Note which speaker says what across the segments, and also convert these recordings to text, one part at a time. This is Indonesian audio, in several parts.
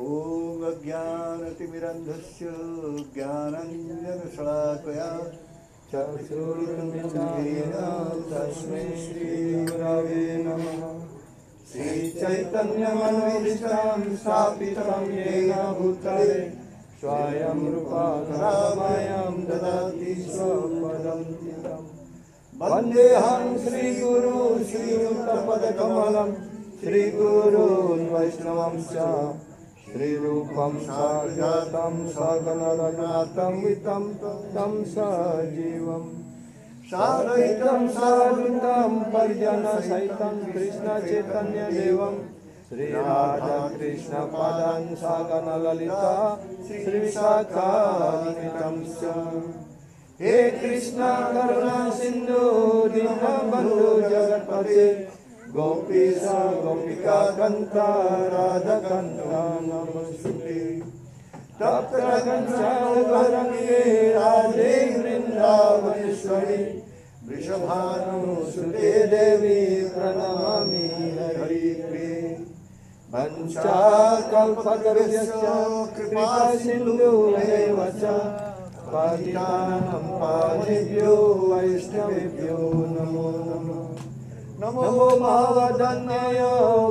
Speaker 1: ॐ अज्ञानतिमिरन्धस्य ज्ञानाञ्जनशलाकया चक्षुरुन्मिलितं तस्मै श्रीगुरवे नमः। श्रीचैतन्यमनोभीष्टं स्थापितं येन भूतले स्वयं रूपा करुणामयं ददाति स्वपदं। वन्देऽहं श्रीगुरु श्रीयुक्तपदकमलं श्रीगुरून् वैष्णवंश्च श्रीरूपं साग्रजातं सगणरघुनाथं वितं तं सजीवं साद्वैतं सावधूतं परिजनसहितं कृष्णचैतन्यदेवं श्रीराधाकृष्णपादान् सगणललिता श्रीविशाखान्वितं च। हे कृष्ण करुणा सिंधु दीनबन्धु जगत्पते गोपीश गोपिका कान्त राधाकान्त नमोस्तुते। तप्त गौरंगे राधे वृंदावनेश्वरी वृषभानुसुते देवी प्रणमामि हरिप्रिये। वंशाकल्पतरुभ्यश्च कृपा सिन्धुभ्येव च पतितानां पावनेभ्यो वैष्णवेभ्यो नमो नमः। नमो महावदन्याय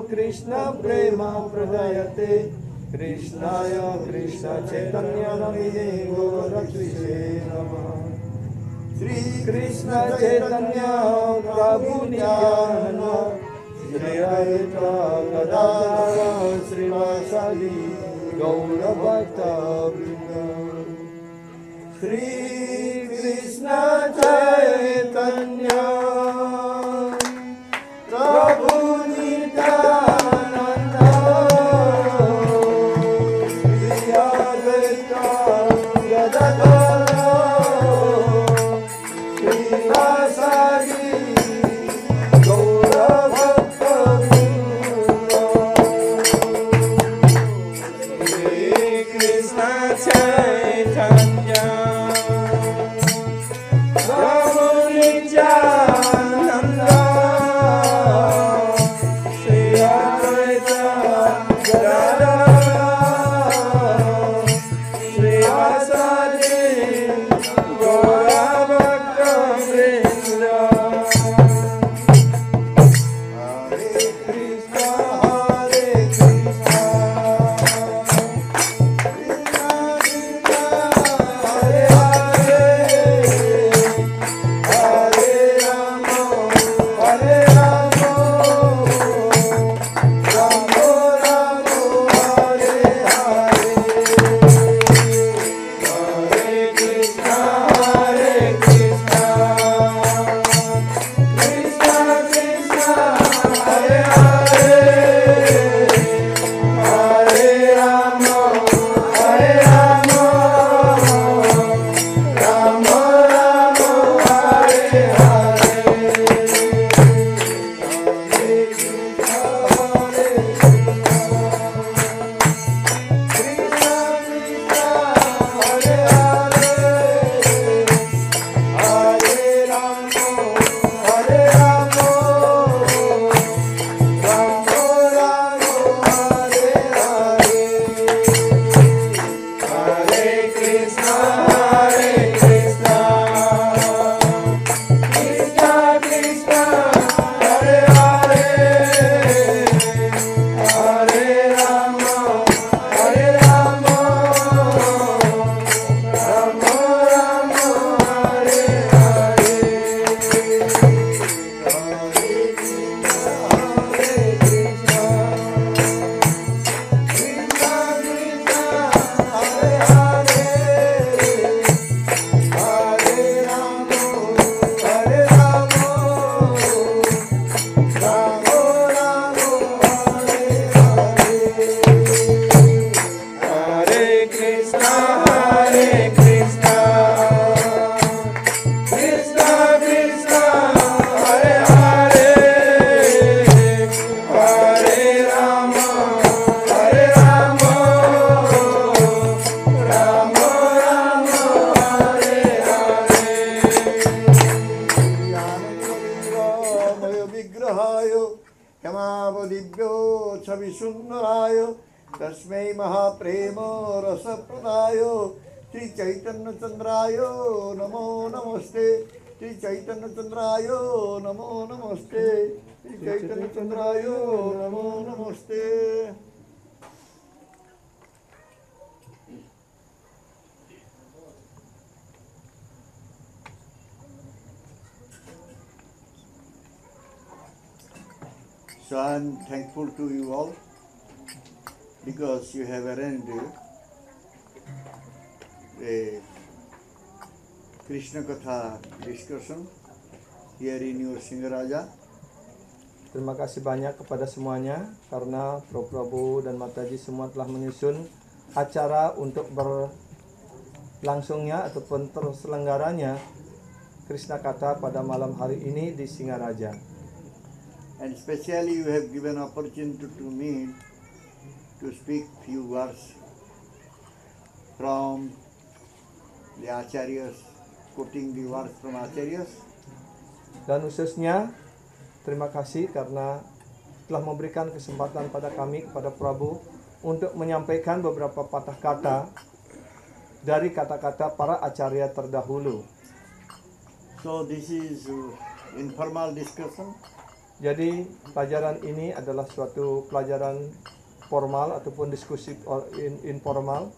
Speaker 1: कृष्ण प्रेम प्रदायते कृष्णाय कृष्ण चैतन्य नमिने गौरक्षिषे नमः। श्री कृष्ण चैतन्य प्रभु नित्यानंद श्री अद्वैत गदाधर श्रीवासादि गौरभक्तवृन्द। श्री कृष्ण चैतन्य प्रभु नित्यानंद श्री अद्वैत गदाधर श्रीवासादि गौरभक्तवृन्द। श्री कृष्ण चैतन्य प्रभु नित्यानंद श्री अद्वैत गदाधर श्रीवासादि गौरभक्तवृन्द। हरे कृष्ण कृष्ण हरे हरे हरे राम हरे राम राम राम हरे हरे। हरे कृष्ण कृष्ण कृष्ण हरे हरे हरे राम हरे राम राम राम हरे हरे। हरे कृष्ण कृष्ण हरे हरे हरे राम हरे राम राम राम हरे हरे। हरे कृष्ण कृष्ण कृष्ण हरे हरे हरे राम हरे राम राम राम हरे हरे। हरे कृष्ण कृष्ण हरे हरे हरे राम हरे राम राम राम हरे हरे। हरे कृष्ण कृष्ण कृष्ण हरे हरे हरे राम हरे राम राम राम हरे हरे। ज्ञानयोगेन्द्रमय विग्रहाय क्षमावदिभ्यो छविसुन्दराय तस्मै महाप्रेमो रसप्रदायो श्री चैतन्य चंद्रायो नमो नमस्ते श्री चैतन्य चंद्रायो नमो नमस्ते श्री चैतन्य चंद्रायो नमो नमस्ते. So I am thankful to you all because you have arranged a Krishna Katha discussion here in your Singaraja.
Speaker 2: Terima kasih banyak kepada semuanya karena Prabhu dan Mataji semua telah menyusun acara untuk berlangsungnya ataupun terselenggaranya Krishna Katha pada malam hari ini di Singaraja.
Speaker 1: And especially you have given opportunity to me to speak few words from the Acharyas, quoting the words from Acharyas.
Speaker 2: Dan khususnya terima kasih karena telah memberikan kesempatan pada kami, kepada Prabhu, untuk menyampaikan beberapa patah kata dari kata-kata para acarya terdahulu.
Speaker 1: So this is informal discussion.
Speaker 2: Jadi pelajaran ini adalah suatu pelajaran formal ataupun diskusi informal.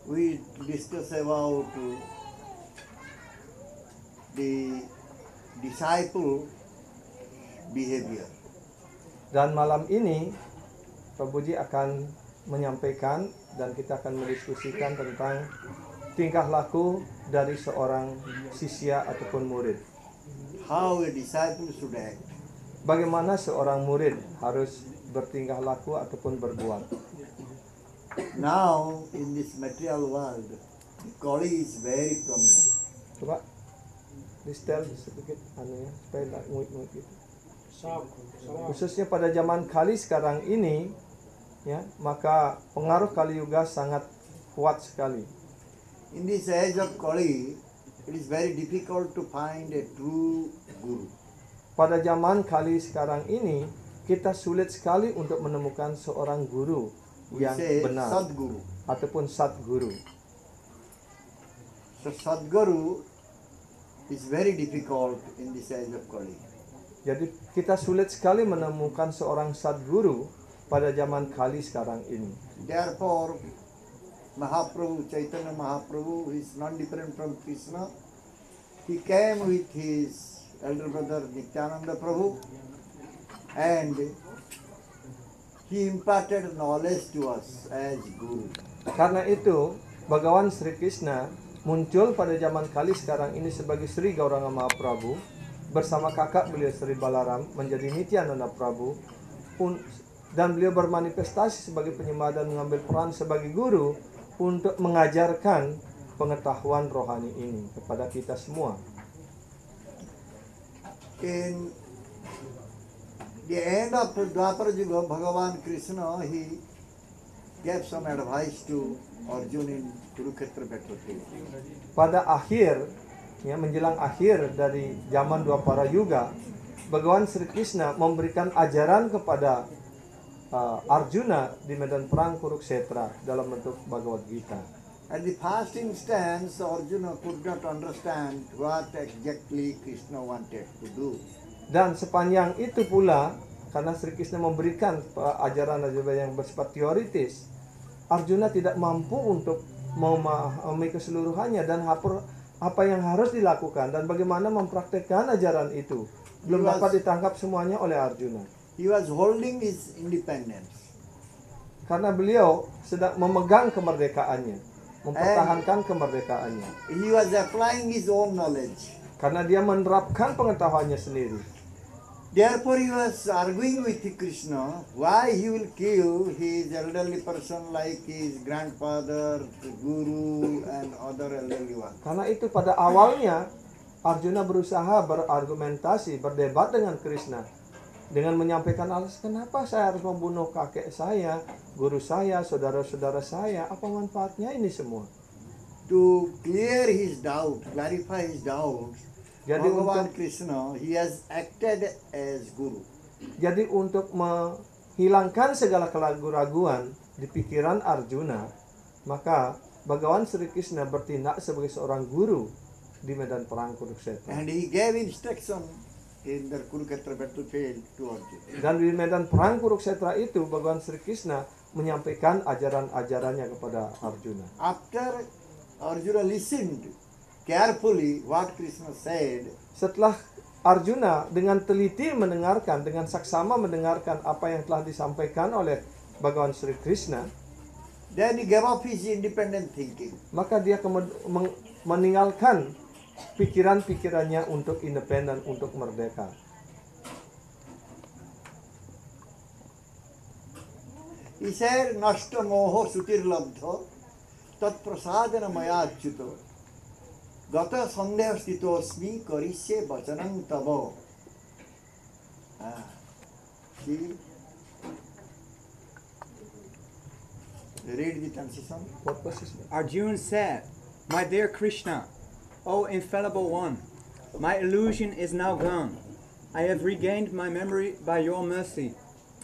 Speaker 1: We discuss about the disciple behavior.
Speaker 2: Dan malam ini Prabhuji akan menyampaikan dan kita akan mendiskusikan tentang tingkah laku dari seorang sisya ataupun murid.
Speaker 1: How a disciple should act.
Speaker 2: Bagaimana seorang murid harus bertingkah laku ataupun berbuat.
Speaker 1: Now in this material world, Kali is very prominent.
Speaker 2: Coba di-setel sedikit anunya supaya tidak nguik-nguik gitu. Khususnya pada zaman Kali sekarang ini, ya, maka pengaruh Kali Yuga sangat kuat sekali.
Speaker 1: In this age of Kali, it is very difficult to find a true guru.
Speaker 2: Pada zaman Kali sekarang ini, kita sulit sekali untuk menemukan seorang guru
Speaker 1: We
Speaker 2: yang
Speaker 1: say
Speaker 2: benar
Speaker 1: Sadguru.
Speaker 2: ataupun Satguru.
Speaker 1: So Sadguru is very difficult in this age of Kali.
Speaker 2: Jadi kita sulit sekali menemukan seorang Satguru pada zaman Kali sekarang ini.
Speaker 1: Therefore, Mahaprabhu, Chaitanya Mahaprabhu, who is non-different from Krishna, he came with his elder brother Nityananda Prabhu and he imparted knowledge to us as Guru.
Speaker 2: Karena itu, Bhagawan Sri Krishna muncul pada zaman Kali sekarang ini sebagai Sri Gauranga Mahaprabhu bersama kakak beliau Sri Balaram menjadi Nityananda Prabhu dan beliau bermanifestasi sebagai penyembah dan mengambil peran sebagai guru untuk mengajarkan pengetahuan rohani ini kepada kita semua.
Speaker 1: In the end of Dwapara Yuga, Bhagavan Krishna, he gave some advice to Arjuna in Kurukshetra battlefield.
Speaker 2: Pada akhir, ya, menjelang akhir dari zaman Dwapara Yuga, Bhagawan Sri Krishna memberikan ajaran kepada Arjuna di medan perang Kurukshetra dalam bentuk Bhagavad Gita.
Speaker 1: At the first instance, Arjuna could not understand what exactly Krishna wanted to do.
Speaker 2: Dan sepanjang itu pula, karena Sri Krishna memberikan ajaran-ajaran yang bersifat teoritis, Arjuna tidak mampu untuk memahami keseluruhannya dan apa yang harus dilakukan dan bagaimana mempraktekkan ajaran itu. Belum dapat ditangkap semuanya oleh Arjuna.
Speaker 1: He was holding his independence.
Speaker 2: Karena beliau sedang memegang kemerdekaannya, mempertahankan kemerdekaannya.
Speaker 1: He was applying his own knowledge.
Speaker 2: Karena dia menerapkan pengetahuannya sendiri.
Speaker 1: Therefore he was arguing with Krishna why he will kill his elderly person like his grandfather, guru and other elderly one.
Speaker 2: Karena itu pada awalnya Arjuna berusaha berargumentasi, berdebat dengan Krishna dengan menyampaikan alasan kenapa saya harus membunuh kakek saya, guru saya, saudara-saudara saya, apa manfaatnya ini semua?
Speaker 1: To clear his doubt, clarify his doubts,
Speaker 2: Jadi
Speaker 1: Bhagavan
Speaker 2: untuk
Speaker 1: Krishna, he has acted as guru.
Speaker 2: Jadi untuk menghilangkan segala keraguan, di pikiran Arjuna, maka Bhagawan Sri Krishna bertindak sebagai seorang guru di medan perang Kurukshetra.
Speaker 1: And he gave instruction in the Kurukshetra battlefield to Arjuna.
Speaker 2: Dan di medan perang Kurukshetra itu Bhagawan Sri Krishna menyampaikan ajaran-ajarannya kepada Arjuna.
Speaker 1: After Arjuna listened carefully what Krishna said,
Speaker 2: Setelah Arjuna dengan teliti mendengarkan, dengan saksama mendengarkan apa yang telah disampaikan oleh Bhagawan Sri Krishna,
Speaker 1: then he gave up his independent thinking.
Speaker 2: maka dia meninggalkan pikiran-pikirannya untuk independen, untuk merdeka.
Speaker 1: He said, Nashta moho sutir labdha tat prasadana maya achyuta gata sandhya stito asmi karisye vachanam tava. See? Read the translation.
Speaker 2: What was his name?
Speaker 3: Arjuna said, "My dear Krishna, O infallible one, my illusion is now gone. I have regained my memory by your mercy.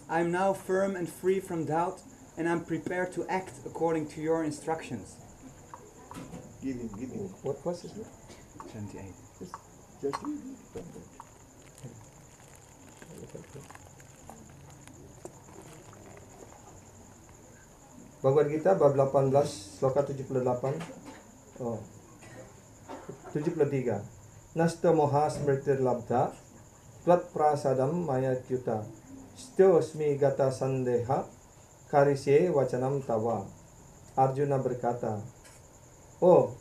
Speaker 3: I am now firm and free from doubt, and I'm prepared to act according to your instructions."
Speaker 1: Give him.
Speaker 2: What was his name?
Speaker 3: 78.
Speaker 1: Just read it.
Speaker 2: Bhagavad Gita bab 18 sloka 78. 73. Nasta moha smritir labdha tvat prasadam maya tyuta stosmi gata sandeha karisye vacanam tava. Arjuna berkata, "Oh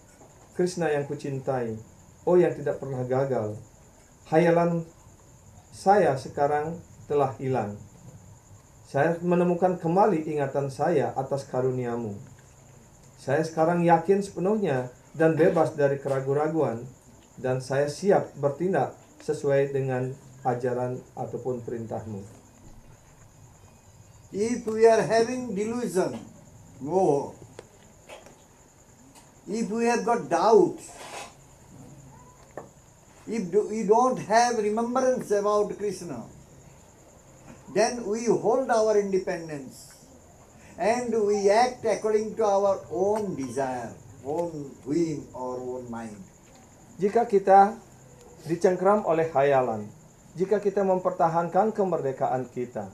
Speaker 2: Krishna yang kucintai, oh yang tidak pernah gagal, hayalan saya sekarang telah hilang. Saya menemukan kembali ingatan saya atas karuniamu. Saya sekarang yakin sepenuhnya dan bebas dari keraguan-raguan, dan saya siap bertindak sesuai dengan ajaran ataupun perintahmu."
Speaker 1: If we are having delusion, moho, if we have got doubts, if we don't have remembrance about Krishna, then we hold our independence and we act according to our own desire, own whim or own mind.
Speaker 2: Jika kita dicengkram oleh khayalan, jika kita mempertahankan kemerdekaan kita,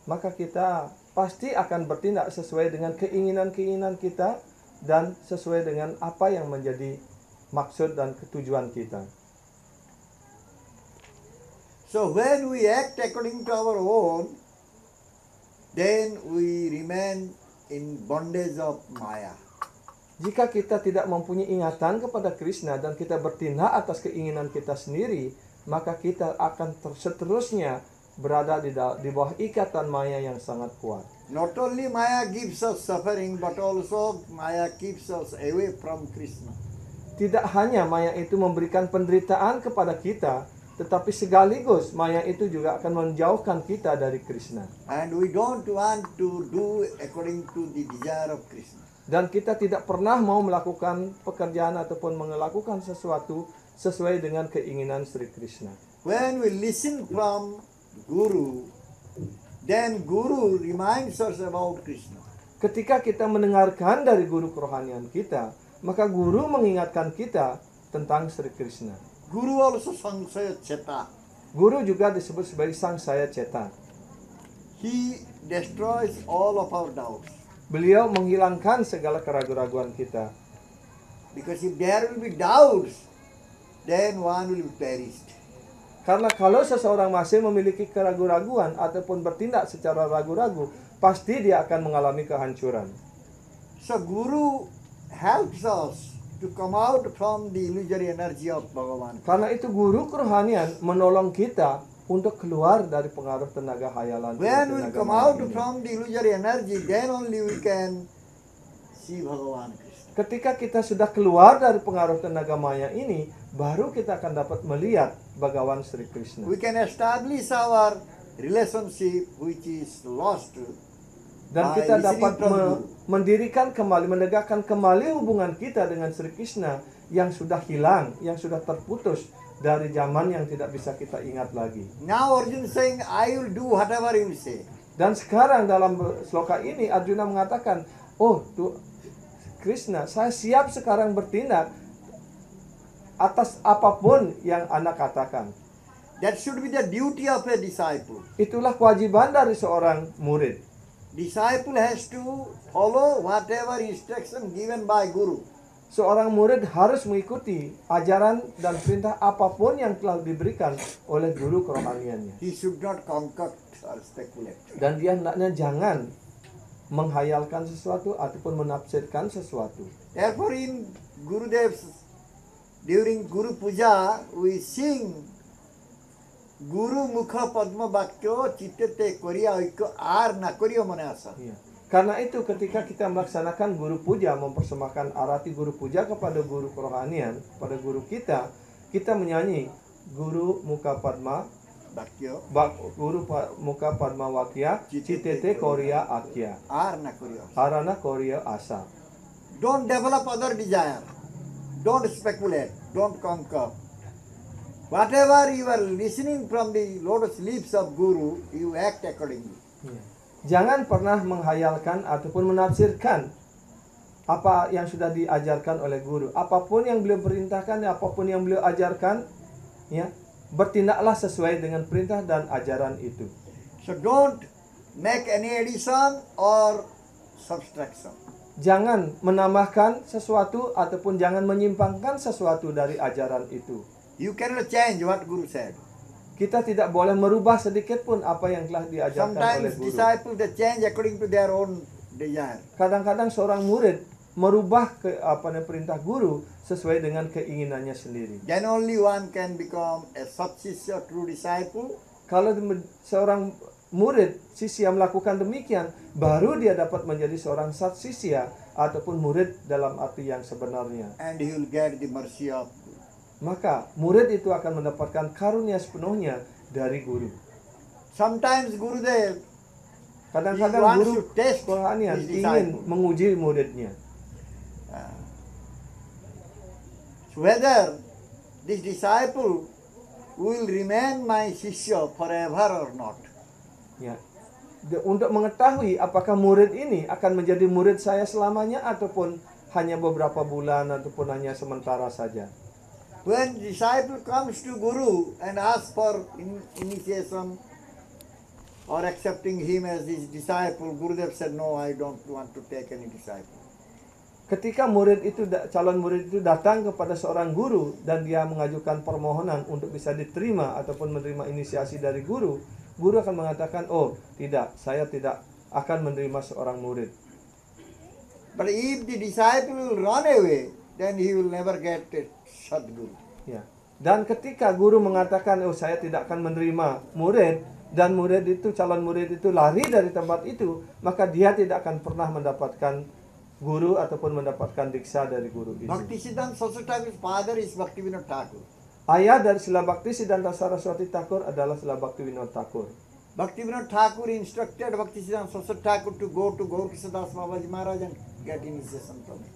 Speaker 2: maka kita pasti akan bertindak sesuai dengan keinginan-keinginan kita dan sesuai dengan apa yang menjadi maksud dan ketujuan kita.
Speaker 1: So when we act according to our own, then we remain in bondage of Maya.
Speaker 2: Jika kita tidak mempunyai ingatan kepada Krishna dan kita bertindak atas keinginan kita sendiri, maka kita akan seterusnya berada di bawah ikatan Maya yang sangat kuat.
Speaker 1: Not only Maya gives us suffering, but also Maya keeps us away from Krishna.
Speaker 2: Tidak hanya Maya itu memberikan penderitaan kepada kita, tetapi sekaligus Maya itu juga akan menjauhkan kita dari Krishna.
Speaker 1: And we don't want to do according to the desire of Krishna.
Speaker 2: Dan kita tidak pernah mau melakukan pekerjaan ataupun melakukan sesuatu sesuai dengan keinginan Sri Krishna.
Speaker 1: When we listen from Guru, then Guru reminds us about Krishna.
Speaker 2: Ketika kita mendengarkan dari guru kerohanian kita, maka guru mengingatkan kita tentang Sri Krishna.
Speaker 1: Guru also Sangsaya Cheta.
Speaker 2: Guru juga disebut sebagai Sang Saya Ceta.
Speaker 1: He destroys all of our doubts.
Speaker 2: Beliau menghilangkan segala keraguan-raguan kita.
Speaker 1: Because if there will be doubts, then one will be perished.
Speaker 2: Karena kalau seseorang masih memiliki keraguan-raguan ataupun bertindak secara ragu-ragu, pasti dia akan mengalami kehancuran.
Speaker 1: So Guru helps us to come out from the illusory energy of Bhagavan.
Speaker 2: Karena itu guru kerohanian menolong kita untuk keluar dari pengaruh tenaga hayalan.
Speaker 1: When we
Speaker 2: tenaga
Speaker 1: come
Speaker 2: maya
Speaker 1: out
Speaker 2: ini.
Speaker 1: from the illusory energy, then only we can see Bhagavan Krishna.
Speaker 2: Ketika kita sudah keluar dari pengaruh tenaga maya ini, baru kita akan dapat melihat Bhagawan Sri Krishna.
Speaker 1: We can establish our relationship which is lost.
Speaker 2: Dan
Speaker 1: by
Speaker 2: kita
Speaker 1: listening
Speaker 2: dapat
Speaker 1: from Guru.
Speaker 2: mendirikan kembali, menegakkan kembali hubungan kita dengan Sri Krishna yang sudah hilang, yang sudah terputus dari zaman yang tidak bisa kita ingat lagi.
Speaker 1: Now Arjuna is saying, I will do whatever you say.
Speaker 2: Dan sekarang dalam sloka ini Arjuna mengatakan, oh Krishna, saya siap sekarang bertindak atas apapun yang Anda katakan.
Speaker 1: That should be the duty of a disciple.
Speaker 2: Itulah kewajiban dari seorang murid.
Speaker 1: Disciple has to follow whatever instruction given by Guru.
Speaker 2: Seorang murid harus mengikuti ajaran dan perintah apapun yang telah diberikan oleh guru kerohaniannya.
Speaker 1: He should not concoct or speculate.
Speaker 2: Dan dia hendaknya jangan menghayalkan sesuatu ataupun menafsirkan sesuatu.
Speaker 1: Therefore in Gurudev's, during Guru Puja, we sing Guru Mukha Padma Bhakyo Chittete Koriya Oikyo Ar Na Koriya Mane Asa.
Speaker 2: Iya. Karena itu ketika kita melaksanakan guru puja, mempersembahkan arati guru puja kepada guru kerohanian, pada guru kita menyanyi Guru Mukha Padma
Speaker 1: Bhakyo
Speaker 2: Muka Padma Wakya Citete Korea Akya
Speaker 1: Ar Na Koriya Asa.
Speaker 2: Harana Korea Asa.
Speaker 1: Don't develop other desire. Don't speculate. Don't conquer. Whatever you are listening from the lotus lips of Guru, you act accordingly.
Speaker 2: Jangan pernah menghayalkan ataupun menafsirkan apa yang sudah diajarkan oleh guru. Apapun yang beliau perintahkan, apapun yang beliau ajarkan, ya, bertindaklah sesuai dengan perintah dan ajaran itu.
Speaker 1: So don't make any addition or subtraction.
Speaker 2: Jangan menambahkan sesuatu ataupun jangan menyimpangkan sesuatu dari ajaran itu.
Speaker 1: You cannot change what Guru said.
Speaker 2: Kita tidak boleh merubah sedikit pun apa yang telah diajarkan oleh
Speaker 1: Sometimes
Speaker 2: guru.
Speaker 1: disciples they change according to their own desire.
Speaker 2: Kadang-kadang seorang murid merubah perintah guru sesuai dengan keinginannya sendiri.
Speaker 1: Then only one can become a Satsishya, true disciple.
Speaker 2: Kalau seorang murid sisya melakukan demikian, baru dia dapat menjadi seorang satsisya ataupun murid dalam arti yang sebenarnya.
Speaker 1: And he will get the mercy of Guru.
Speaker 2: Maka murid itu akan mendapatkan karunia sepenuhnya dari guru.
Speaker 1: Sometimes Gurudev,
Speaker 2: Kadang-kadang
Speaker 1: he wants
Speaker 2: guru
Speaker 1: to test
Speaker 2: kerohanian
Speaker 1: his
Speaker 2: ingin
Speaker 1: disciple.
Speaker 2: menguji muridnya.
Speaker 1: Whether this disciple will remain my Shishya forever or not.
Speaker 2: Ya. Untuk mengetahui apakah murid ini akan menjadi murid saya selamanya ataupun hanya beberapa bulan ataupun hanya sementara saja.
Speaker 1: When disciple comes to Guru and asks for initiation or accepting him as his disciple, Gurudev said, no, I don't want to take any disciple.
Speaker 2: Ketika calon murid itu datang kepada seorang guru dan dia mengajukan permohonan untuk bisa diterima ataupun menerima inisiasi dari guru, guru akan mengatakan, oh tidak, saya tidak akan menerima seorang murid.
Speaker 1: But if the disciple will run away, then he will never get a Sadguru.
Speaker 2: Ya. Dan ketika guru mengatakan, oh saya tidak akan menerima murid, dan calon murid itu lari dari tempat itu, maka dia tidak akan pernah mendapatkan guru ataupun mendapatkan diksa dari guru itu.
Speaker 1: Bhaktisiddhanta Saraswati Thakur's father is Bhaktivinoda Thakur.
Speaker 2: Ayah dari Srila Bhaktisiddhanta Saraswati Thakur adalah Srila Bhaktivinoda Thakur.
Speaker 1: Bhaktivinoda Thakur instructed Bhaktisiddhanta Saraswati Thakur to go to Gaurkishada's Babaji Maharaj and get initiation from him.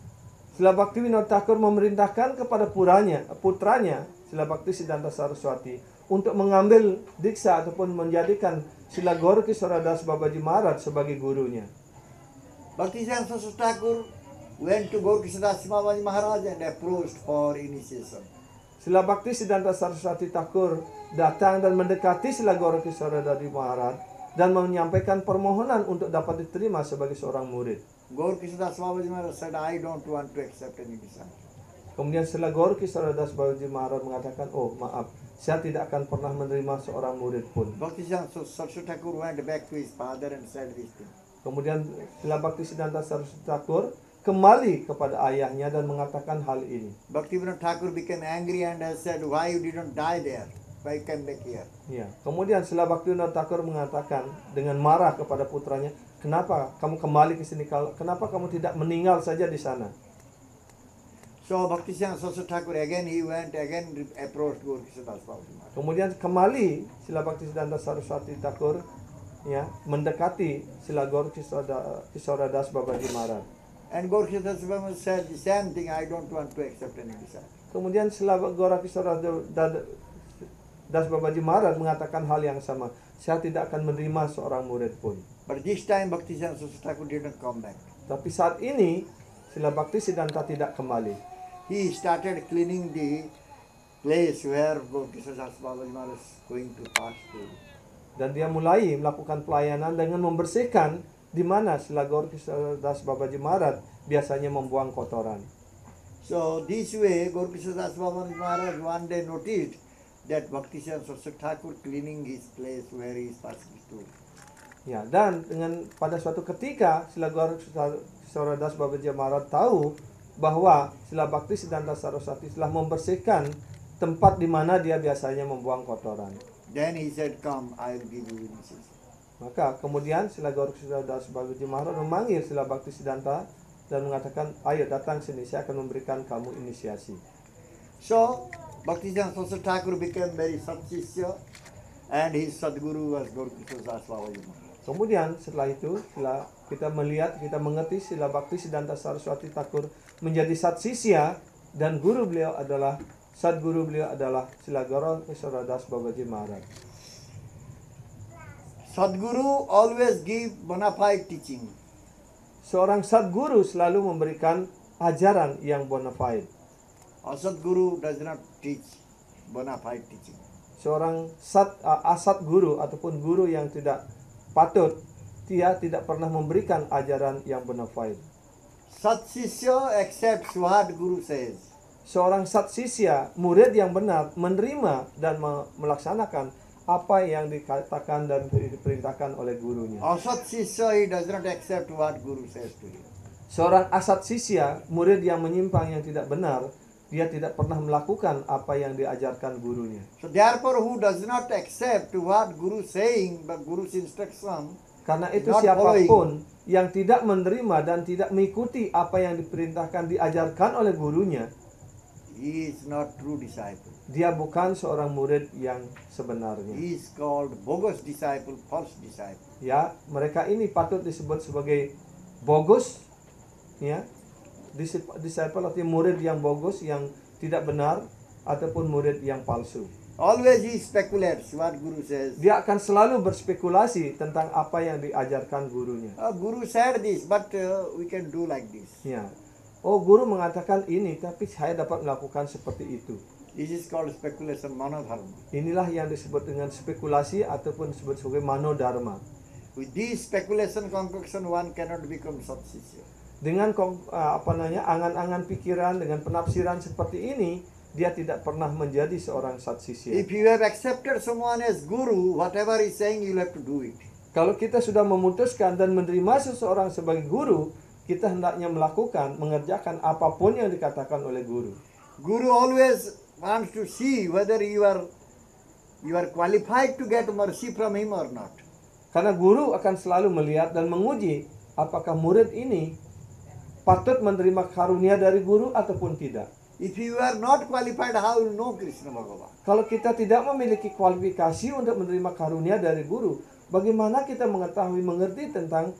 Speaker 2: Srila Bhaktivinoda Thakur memerintahkan kepada putranya Srila Bhaktisiddhanta Saraswati untuk mengambil diksa ataupun menjadikan Srila Gaurkishada's Babaji Maharaj sebagai gurunya.
Speaker 1: Bhaktisiddhanta Saraswati Thakur went to Gaurkishada's Babaji Maharaj and approached for initiation.
Speaker 2: Srila Bhaktisiddhanta Saraswati Thakur datang dan mendekati Srila Gaurkishada's Maharaj dan menyampaikan permohonan untuk dapat diterima sebagai seorang murid.
Speaker 1: Gaurkishada's Babaji Maharaj said, I don't want to accept any disciple.
Speaker 2: Kemudian Srila Gaurkishada's Babaji Maharaj mengatakan, oh maaf, saya tidak akan pernah menerima seorang murid pun.
Speaker 1: Bhaktisiddhanta Saraswati Thakur went back to his father and said this thing.
Speaker 2: Kemudian Srila Bhaktisiddhanta Saraswati Thakur kembali kepada ayahnya dan mengatakan hal ini.
Speaker 1: Bhaktivinoda Thakur became angry and said, why you didn't die there? Why you came back here?
Speaker 2: Ya. Kemudian Srila Bhaktivinoda Thakur mengatakan dengan marah kepada putranya, kenapa kamu kembali ke sini? Kenapa kamu tidak meninggal saja di sana?
Speaker 1: So Bhaktisiddhanta Saraswati Thakur again approached Gaurkishada's Babaji Maharaj.
Speaker 2: Kemudian kembali Srila Bhaktisiddhanta Saraswati Thakur ya mendekati Srila Gaurkishada's Babaji Maharaj.
Speaker 1: And Gaurkishada's Babaji Maharaj said the same thing, I don't want to accept any disciple.
Speaker 2: Kemudian Srila Das Babaji Maharaj mengatakan hal yang sama. Saya tidak akan menerima seorang murid pun.
Speaker 1: But this time Bhaktisiddhanta Saraswati Thakur didn't come back.
Speaker 2: Tapi saat ini Srila Bhaktisiddhanta tidak kembali.
Speaker 1: He started cleaning the place where Gaurkishora Das Babaji Maharaj is going to pass through.
Speaker 2: Dan dia mulai melakukan pelayanan dengan membersihkan di mana Srila Gaurkishora Das Babaji Maharaj biasanya membuang kotoran.
Speaker 1: So this way Gaurkishora Das Babaji Maharaj one day noticed that Bhaktisiddhanta Saraswati Thakur cleaning his place where he is passing through.
Speaker 2: Ya, dan dengan pada suatu ketika Srila Gaurkishora Das Babaji Maharaj tahu bahwa Srila Bhaktisiddhanta Saraswati telah membersihkan tempat di mana dia biasanya membuang kotoran.
Speaker 1: Then he said, "Come, I will give you initiation."
Speaker 2: Maka kemudian Srila Gaurkishora Das Babaji Maharaj memanggil Srila Bhaktisiddhanta dan mengatakan, ayo datang sini, saya akan memberikan kamu inisiasi.
Speaker 1: So Bhaktisiddhanta Saraswati Thakur became very Satsishya, and his Sadguru was Gaurkishora Das Babaji Maharaj.
Speaker 2: Kemudian setelah itu, setelah kita melihat, kita mengerti Srila Bhaktisiddhanta Saraswati Thakur menjadi Satsisya dan guru beliau adalah Sadguru beliau adalah Srila Gaurkishora Das Babaji Maharaj.
Speaker 1: Sadguru always give bona fide teaching.
Speaker 2: Seorang Sadguru selalu memberikan ajaran yang bona fide.
Speaker 1: A Sadguru does not teach bona fide teaching.
Speaker 2: Seorang asat guru ataupun guru yang tidak patut, dia tidak pernah memberikan ajaran yang bona fide.
Speaker 1: Satsishya accepts what Guru says.
Speaker 2: Seorang Satsisya, murid yang benar, menerima dan melaksanakan apa yang dikatakan dan diperintahkan oleh gurunya.
Speaker 1: Asatsishya, he does not accept what Guru says to him.
Speaker 2: Seorang Asatsisya, murid yang menyimpang yang tidak benar, dia tidak pernah melakukan apa yang diajarkan gurunya.
Speaker 1: So therefore, who does not accept what Guru is saying, but Guru's instruction,
Speaker 2: Karena itu
Speaker 1: not
Speaker 2: siapapun yang tidak menerima dan tidak mengikuti apa yang diperintahkan diajarkan oleh gurunya,
Speaker 1: he is not true disciple.
Speaker 2: dia bukan seorang murid yang sebenarnya.
Speaker 1: He is called bogus disciple, false disciple.
Speaker 2: Ya, mereka ini patut disebut sebagai bogus, ya. Disciple artinya murid yang bogus, yang tidak benar, ataupun murid yang palsu.
Speaker 1: Always he speculates what Guru says.
Speaker 2: Dia akan selalu berspekulasi tentang apa yang diajarkan gurunya.
Speaker 1: Guru said this, but we can do like this.
Speaker 2: Ya. Oh, guru mengatakan ini, tapi saya dapat melakukan seperti itu.
Speaker 1: This is called speculation manodharma.
Speaker 2: Inilah yang disebut dengan spekulasi ataupun disebut sebagai manodharma.
Speaker 1: With this speculation concoction, one cannot become Satsishya.
Speaker 2: Dengan angan-angan pikiran, dengan penafsiran seperti ini, dia tidak pernah menjadi seorang Satsisya.
Speaker 1: If you have accepted someone as Guru, whatever he is saying, you will have to do it.
Speaker 2: Kalau kita sudah memutuskan dan menerima seseorang sebagai guru, kita hendaknya melakukan, mengerjakan apapun yang dikatakan oleh guru.
Speaker 1: Guru always wants to see whether you are qualified to get mercy from him or not.
Speaker 2: Karena guru akan selalu melihat dan menguji apakah murid ini patut menerima karunia dari guru ataupun tidak.
Speaker 1: If you are not qualified, how will you know Krishna Bhagavan?
Speaker 2: Kalau kita tidak memiliki kualifikasi untuk menerima karunia dari guru, bagaimana kita mengerti tentang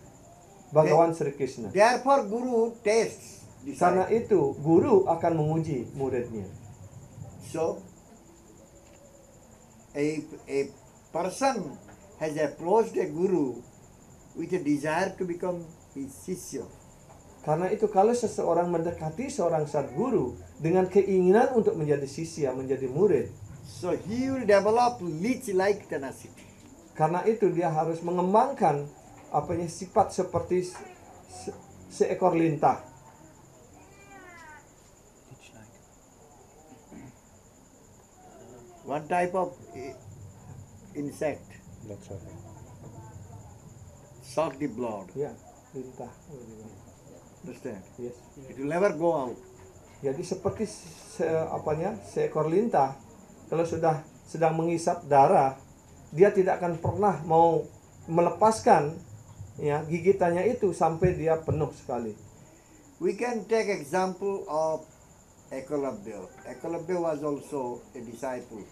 Speaker 2: Bhagawan Sri Krishna?
Speaker 1: Therefore, Guru tests
Speaker 2: Karena
Speaker 1: disciple.
Speaker 2: itu, guru akan menguji muridnya.
Speaker 1: So, a person has approached a Guru with a desire to become his Sishya.
Speaker 2: Karena itu kalau seseorang mendekati seorang Sadguru dengan keinginan untuk menjadi sisya, menjadi murid,
Speaker 1: So he will develop leech-like tenacity.
Speaker 2: karena itu dia harus mengembangkan sifat seperti seekor lintah.
Speaker 1: One type of insect suck the blood.
Speaker 2: Ya, lintah.
Speaker 1: Understand?
Speaker 2: Yes.
Speaker 1: It will never go out.
Speaker 2: Jadi seperti seekor lintah, kalau sudah sedang mengisap darah, dia tidak akan pernah mau melepaskan gigitannya itu sampai dia penuh sekali.
Speaker 1: We can take example of Ekalabhya. Ekalabhya was also a disciple.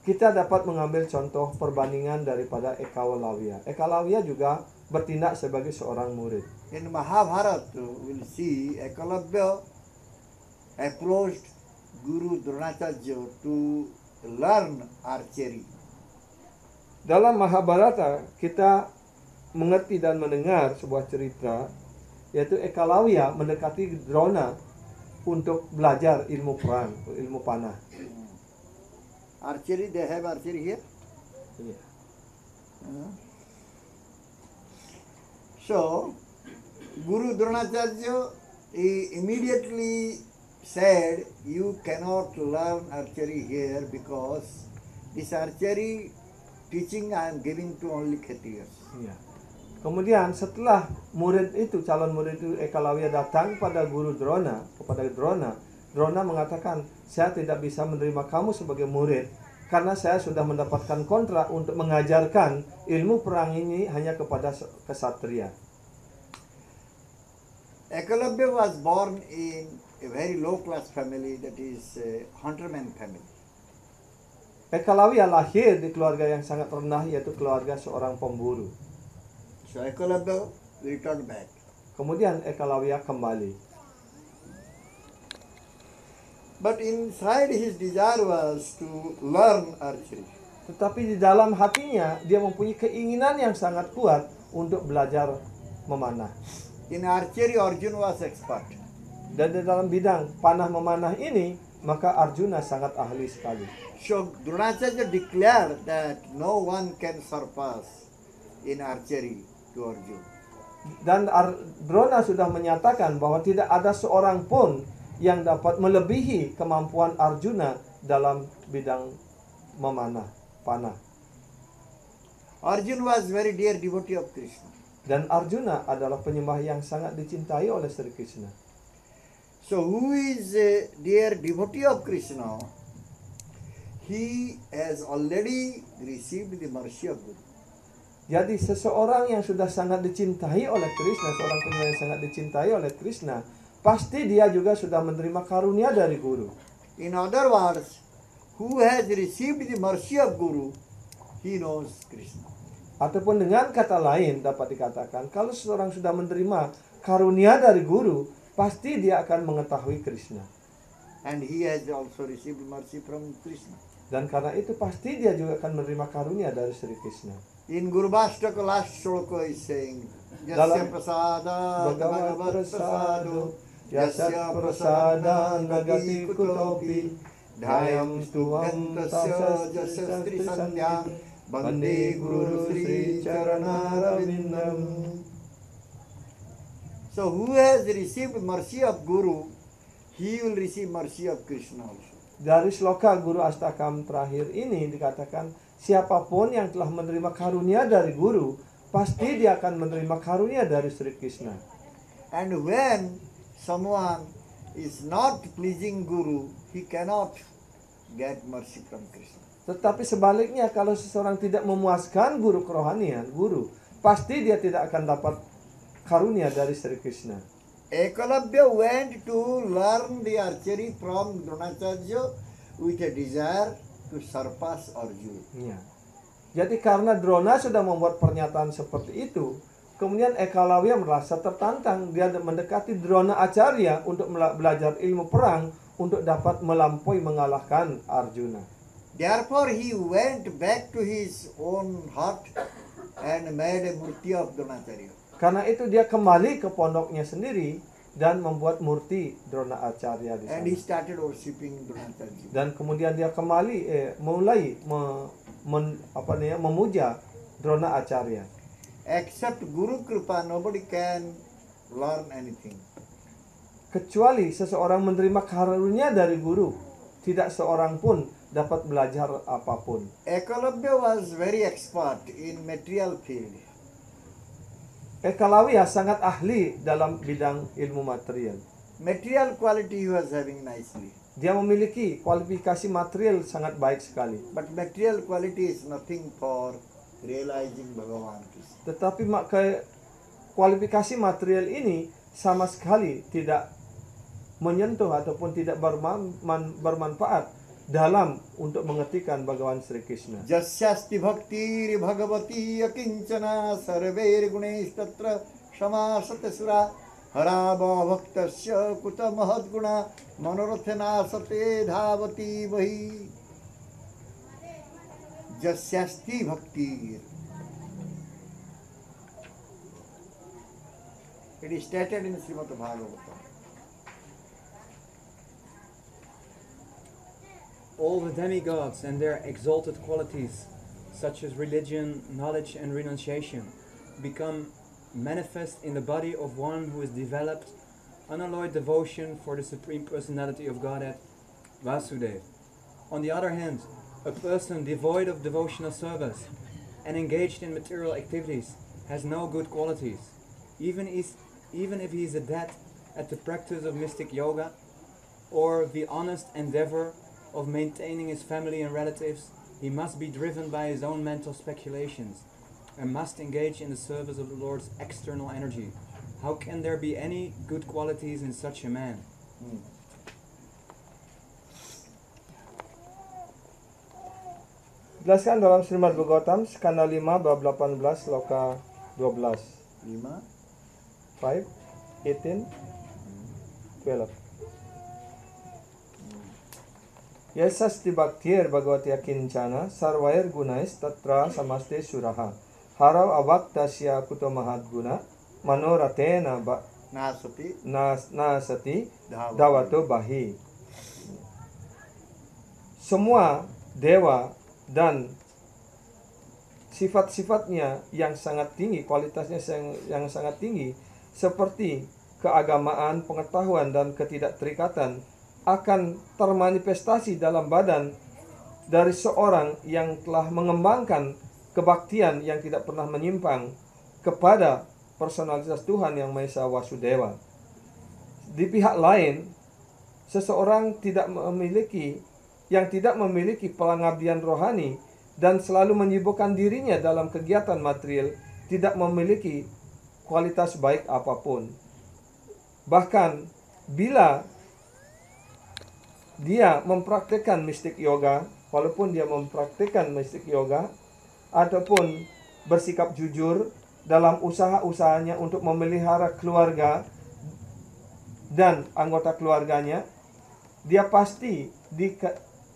Speaker 2: Kita dapat mengambil contoh perbandingan daripada Ekawalawya. Ekawalawya juga bertindak sebagai seorang murid.
Speaker 1: In Mahabharata, we'll see Ekalabhya approached Guru Dronacharya to learn archery.
Speaker 2: Dalam Mahabharata kita mengerti dan mendengar sebuah cerita yaitu Eklavya mendekati Drona untuk belajar ilmu perang, ilmu panah.
Speaker 1: Archery, they have archery here.
Speaker 2: Iya.
Speaker 1: So, Guru Dronacharya, he immediately said, you cannot learn archery here because this archery teaching I am giving to only Khatriyas.
Speaker 2: Iya. Kemudian setelah murid itu, calon murid itu Eklavya datang pada guru Drona, kepada Drona, Drona mengatakan, saya tidak bisa menerima kamu sebagai murid karena saya sudah mendapatkan kontrak untuk mengajarkan ilmu perang ini hanya kepada kesatria.
Speaker 1: Eklavya was born in a very low class family, that is a hunterman family.
Speaker 2: Eklavya lahir di keluarga yang sangat rendah, yaitu keluarga seorang pemburu.
Speaker 1: So Eklavya returned back.
Speaker 2: Kemudian Eklavya kembali.
Speaker 1: But inside his desire was to learn archery.
Speaker 2: Tetapi di dalam hatinya dia mempunyai keinginan yang sangat kuat untuk belajar memanah.
Speaker 1: In archery, Arjuna was expert.
Speaker 2: Dan di dalam bidang panah memanah ini, maka Arjuna sangat ahli sekali.
Speaker 1: So Dronacharya declared that no one can surpass in archery to Arjuna.
Speaker 2: Dan Drona sudah menyatakan bahwa tidak ada seorang pun yang dapat melebihi kemampuan Arjuna dalam bidang memanah panah.
Speaker 1: Arjuna was very dear devotee of Krishna.
Speaker 2: Dan Arjuna adalah penyembah yang sangat dicintai oleh Sri Krishna.
Speaker 1: So who is a dear devotee of Krishna? He has already received the mercy of Guru.
Speaker 2: Jadi seseorang yang sudah sangat dicintai oleh Krishna, seorang penyembah yang sangat dicintai oleh Krishna, pasti dia juga sudah menerima karunia dari Guru.
Speaker 1: In other words, who has received the mercy of Guru, he knows Krishna.
Speaker 2: Ataupun dengan kata lain dapat dikatakan, kalau seseorang sudah menerima karunia dari Guru, pasti dia akan mengetahui Krishna.
Speaker 1: And he has also received mercy from Krishna.
Speaker 2: Dan karena itu pasti dia juga akan menerima karunia dari Sri Krishna.
Speaker 1: In Guru Vashtaka last shloka is saying,
Speaker 2: Dalam
Speaker 1: Yasya prasada
Speaker 2: Bhagavat prasado, Yasya prasada nagati kutopi, Dhayam stuvam tasya jasastri sandhya, Bande Guru Sri Charanarvindam.
Speaker 1: So who has received mercy of Guru, he will receive mercy of Krishna also.
Speaker 2: Dari sloka Guru Astakam terakhir ini dikatakan, siapapun yang telah menerima karunia dari Guru, pasti dia akan menerima karunia dari Sri Krishna.
Speaker 1: And when someone is not pleasing Guru, he cannot get mercy from Krishna.
Speaker 2: Tetapi sebaliknya, kalau seseorang tidak memuaskan guru kerohanian, guru, pasti dia tidak akan dapat karunia dari Sri Krishna.
Speaker 1: Eklavya went to learn the archery from Dronacharya with a desire to surpass Arjuna.
Speaker 2: Ya. Jadi karena Drona sudah membuat pernyataan seperti itu, kemudian Eklavya merasa tertantang. Dia mendekati Drona Acharya untuk belajar ilmu perang untuk dapat melampaui mengalahkan Arjuna.
Speaker 1: Therefore he went back to his own hut and made a murti of Dronacharya.
Speaker 2: Karena itu dia kembali ke pondoknya sendiri dan membuat murti Drona Acharya di sana.
Speaker 1: And he started worshipping Dronacharya.
Speaker 2: Dan kemudian dia kembali mulai memuja Drona Acharya.
Speaker 1: Except Guru Kripa, nobody can learn anything.
Speaker 2: Kecuali seseorang menerima karunia dari guru, tidak seorang pun dapat belajar apapun.
Speaker 1: Eklavya was very expert in material field.
Speaker 2: Eklavya sangat ahli dalam bidang ilmu material.
Speaker 1: Material quality he was having nicely.
Speaker 2: Dia memiliki kualifikasi material sangat baik sekali.
Speaker 1: But material quality is nothing for realizing Bhagavan Krishna.
Speaker 2: Tetapi kualifikasi material ini sama sekali tidak menyentuh ataupun tidak bermanfaat dalam untuk mengertikan Bhagavan Sri Krishna.
Speaker 1: Jasyasti bhakti bhagavati akinchana sarvair gunestatra samasate sura haraba bhaktasya kuta mahad guna manorathena sate dhavati vahi. Jasyasti Bhakti. It is stated in Srimad Bhagavatam.
Speaker 3: All the demigods and their exalted qualities, such as religion, knowledge, and renunciation, become manifest in the body of one who has developed unalloyed devotion for the Supreme Personality of Godhead, Vasudeva. On the other hand, a person devoid of devotional service and engaged in material activities has no good qualities. Even if he is adept at the practice of mystic yoga or the honest endeavor of maintaining his family and relatives, he must be driven by his own mental speculations and must engage in the service of the Lord's external energy. How can there be any good qualities in such a man?
Speaker 2: Jelaskan dalam Srimad Bhagavatam skanda 5 bab 18 sloka 12.
Speaker 1: 5.
Speaker 2: 5, 18, 12. Yasasti bhaktir bhagavatia kinchana sarvair gunais tatra samaste suraha harav avaktasya kuto mahat guna manoratena nasati davato bahi. Semua dewa dan sifat-sifatnya yang sangat tinggi, kualitasnya yang sangat tinggi, seperti keagamaan, pengetahuan, dan ketidakterikatan akan termanifestasi dalam badan dari seorang yang telah mengembangkan kebaktian yang tidak pernah menyimpang kepada personalitas Tuhan yang Maha Esa Wasudeva. Di pihak lain, seseorang yang tidak memiliki pengabdian rohani dan selalu menyibukkan dirinya dalam kegiatan material tidak memiliki kualitas baik apapun. Bahkan bila dia mempraktikkan mistik yoga, walaupun dia mempraktikkan mistik yoga ataupun bersikap jujur dalam usaha-usahanya untuk memelihara keluarga dan anggota keluarganya, dia pasti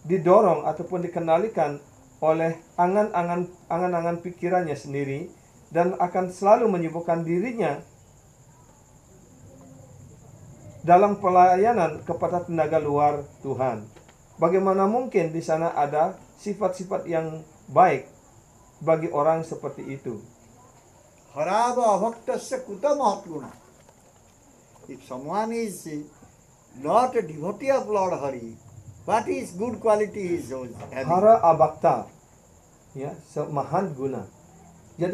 Speaker 2: didorong ataupun dikendalikan oleh angan-angan pikirannya sendiri dan akan selalu menyibukkan dirinya dalam pelayanan kepada tenaga luar Tuhan. Bagaimana mungkin di sana ada sifat-sifat yang baik bagi orang seperti itu?
Speaker 1: Harava avaktasya kuta mahatguna. If someone is not a devotee of Lord Hari, what is good quality is having?
Speaker 2: Hara abakta, ya, mahat guna. Jadi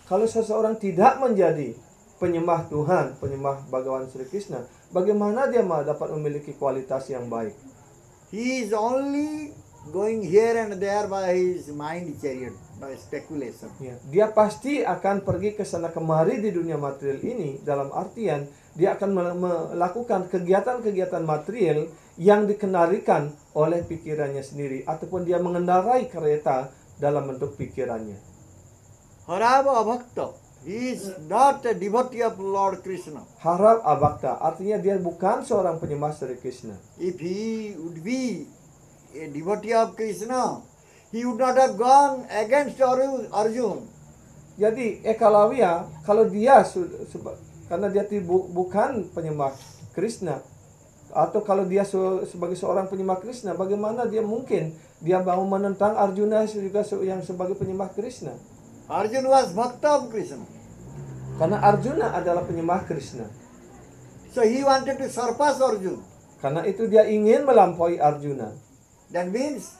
Speaker 2: kalau seseorang tidak menjadi penyembah Tuhan, penyembah Bhagawan Sri Krishna, bagaimana dia dapat memiliki kualitas yang baik?
Speaker 1: He is only going here and there by his mind chariot, by speculation.
Speaker 2: Ya, dia pasti akan pergi ke sana kemari di dunia material ini, dalam artian dia akan melakukan kegiatan-kegiatan material yang dikendalikan oleh pikirannya sendiri, ataupun dia mengendarai kereta dalam bentuk pikirannya.
Speaker 1: Harava avakta. He is not a devotee of Lord Krishna.
Speaker 2: Harap abakta, artinya dia bukan seorang penyembah Sri Krishna.
Speaker 1: If he would be a devotee of Krishna, he would not have gone against Arjun.
Speaker 2: Jadi Eklavya, kalau dia karena dia bukan penyembah Krishna, atau kalau dia sebagai seorang penyembah Krishna, bagaimana dia mungkin dia mau menentang Arjuna juga yang sebagai penyembah Krishna?
Speaker 1: Arjuna was bhakta of Krishna.
Speaker 2: Karena Arjuna adalah penyembah Krishna.
Speaker 1: So he wanted to surpass Arjuna.
Speaker 2: Karena itu dia ingin melampaui Arjuna.
Speaker 1: That means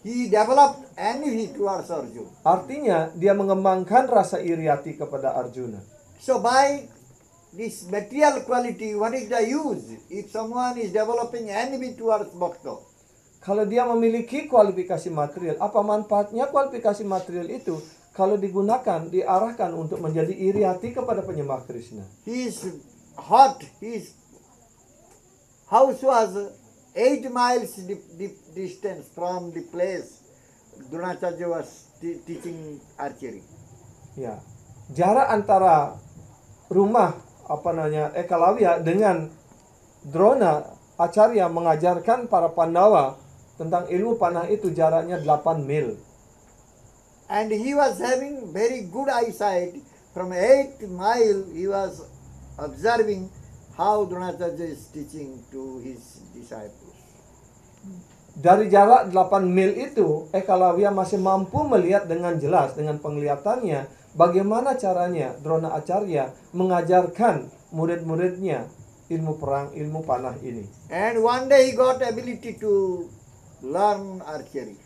Speaker 1: he developed envy towards Arjuna.
Speaker 2: Artinya dia mengembangkan rasa iri hati kepada Arjuna.
Speaker 1: So by this material quality, what is the use if someone is developing envy towards bhakta?
Speaker 2: Kalau dia memiliki kualifikasi material, apa manfaatnya kualifikasi material itu kalau digunakan, diarahkan untuk menjadi iri hati kepada penyembah Krishna?
Speaker 1: His heart, his house was 8 miles distance from the place Dronacharya was teaching archery.
Speaker 2: Ya, jarak antara rumah Eklavya dengan Drona Acharya mengajarkan para Pandawa tentang ilmu panah itu jaraknya 8 mil.
Speaker 1: And he was having very good eyesight. From 8 mile he was observing how Dronacharya is teaching to his disciples.
Speaker 2: Dari jarak 8 mil itu, Eklavya masih mampu melihat dengan jelas dengan penglihatannya bagaimana caranya Drona Acarya mengajarkan murid-muridnya ilmu perang, ilmu panah ini.
Speaker 1: And one day he got ability to learn archery.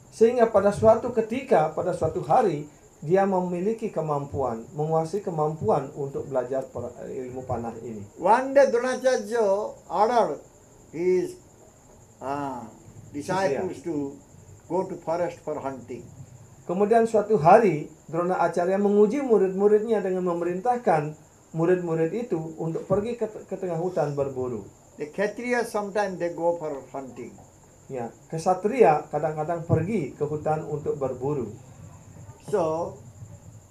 Speaker 2: Sehingga pada suatu ketika, pada suatu hari, dia memiliki kemampuan, menguasai kemampuan untuk belajar ilmu panah ini.
Speaker 1: One day Dronacharya ordered his disciples to go to forest for hunting.
Speaker 2: Kemudian suatu hari, Drona Acarya menguji murid-muridnya dengan memerintahkan murid-murid itu untuk pergi ke tengah hutan berburu.
Speaker 1: The Kshatriya sometimes they go for hunting.
Speaker 2: Ya, kesatria kadang-kadang pergi ke hutan untuk berburu.
Speaker 1: So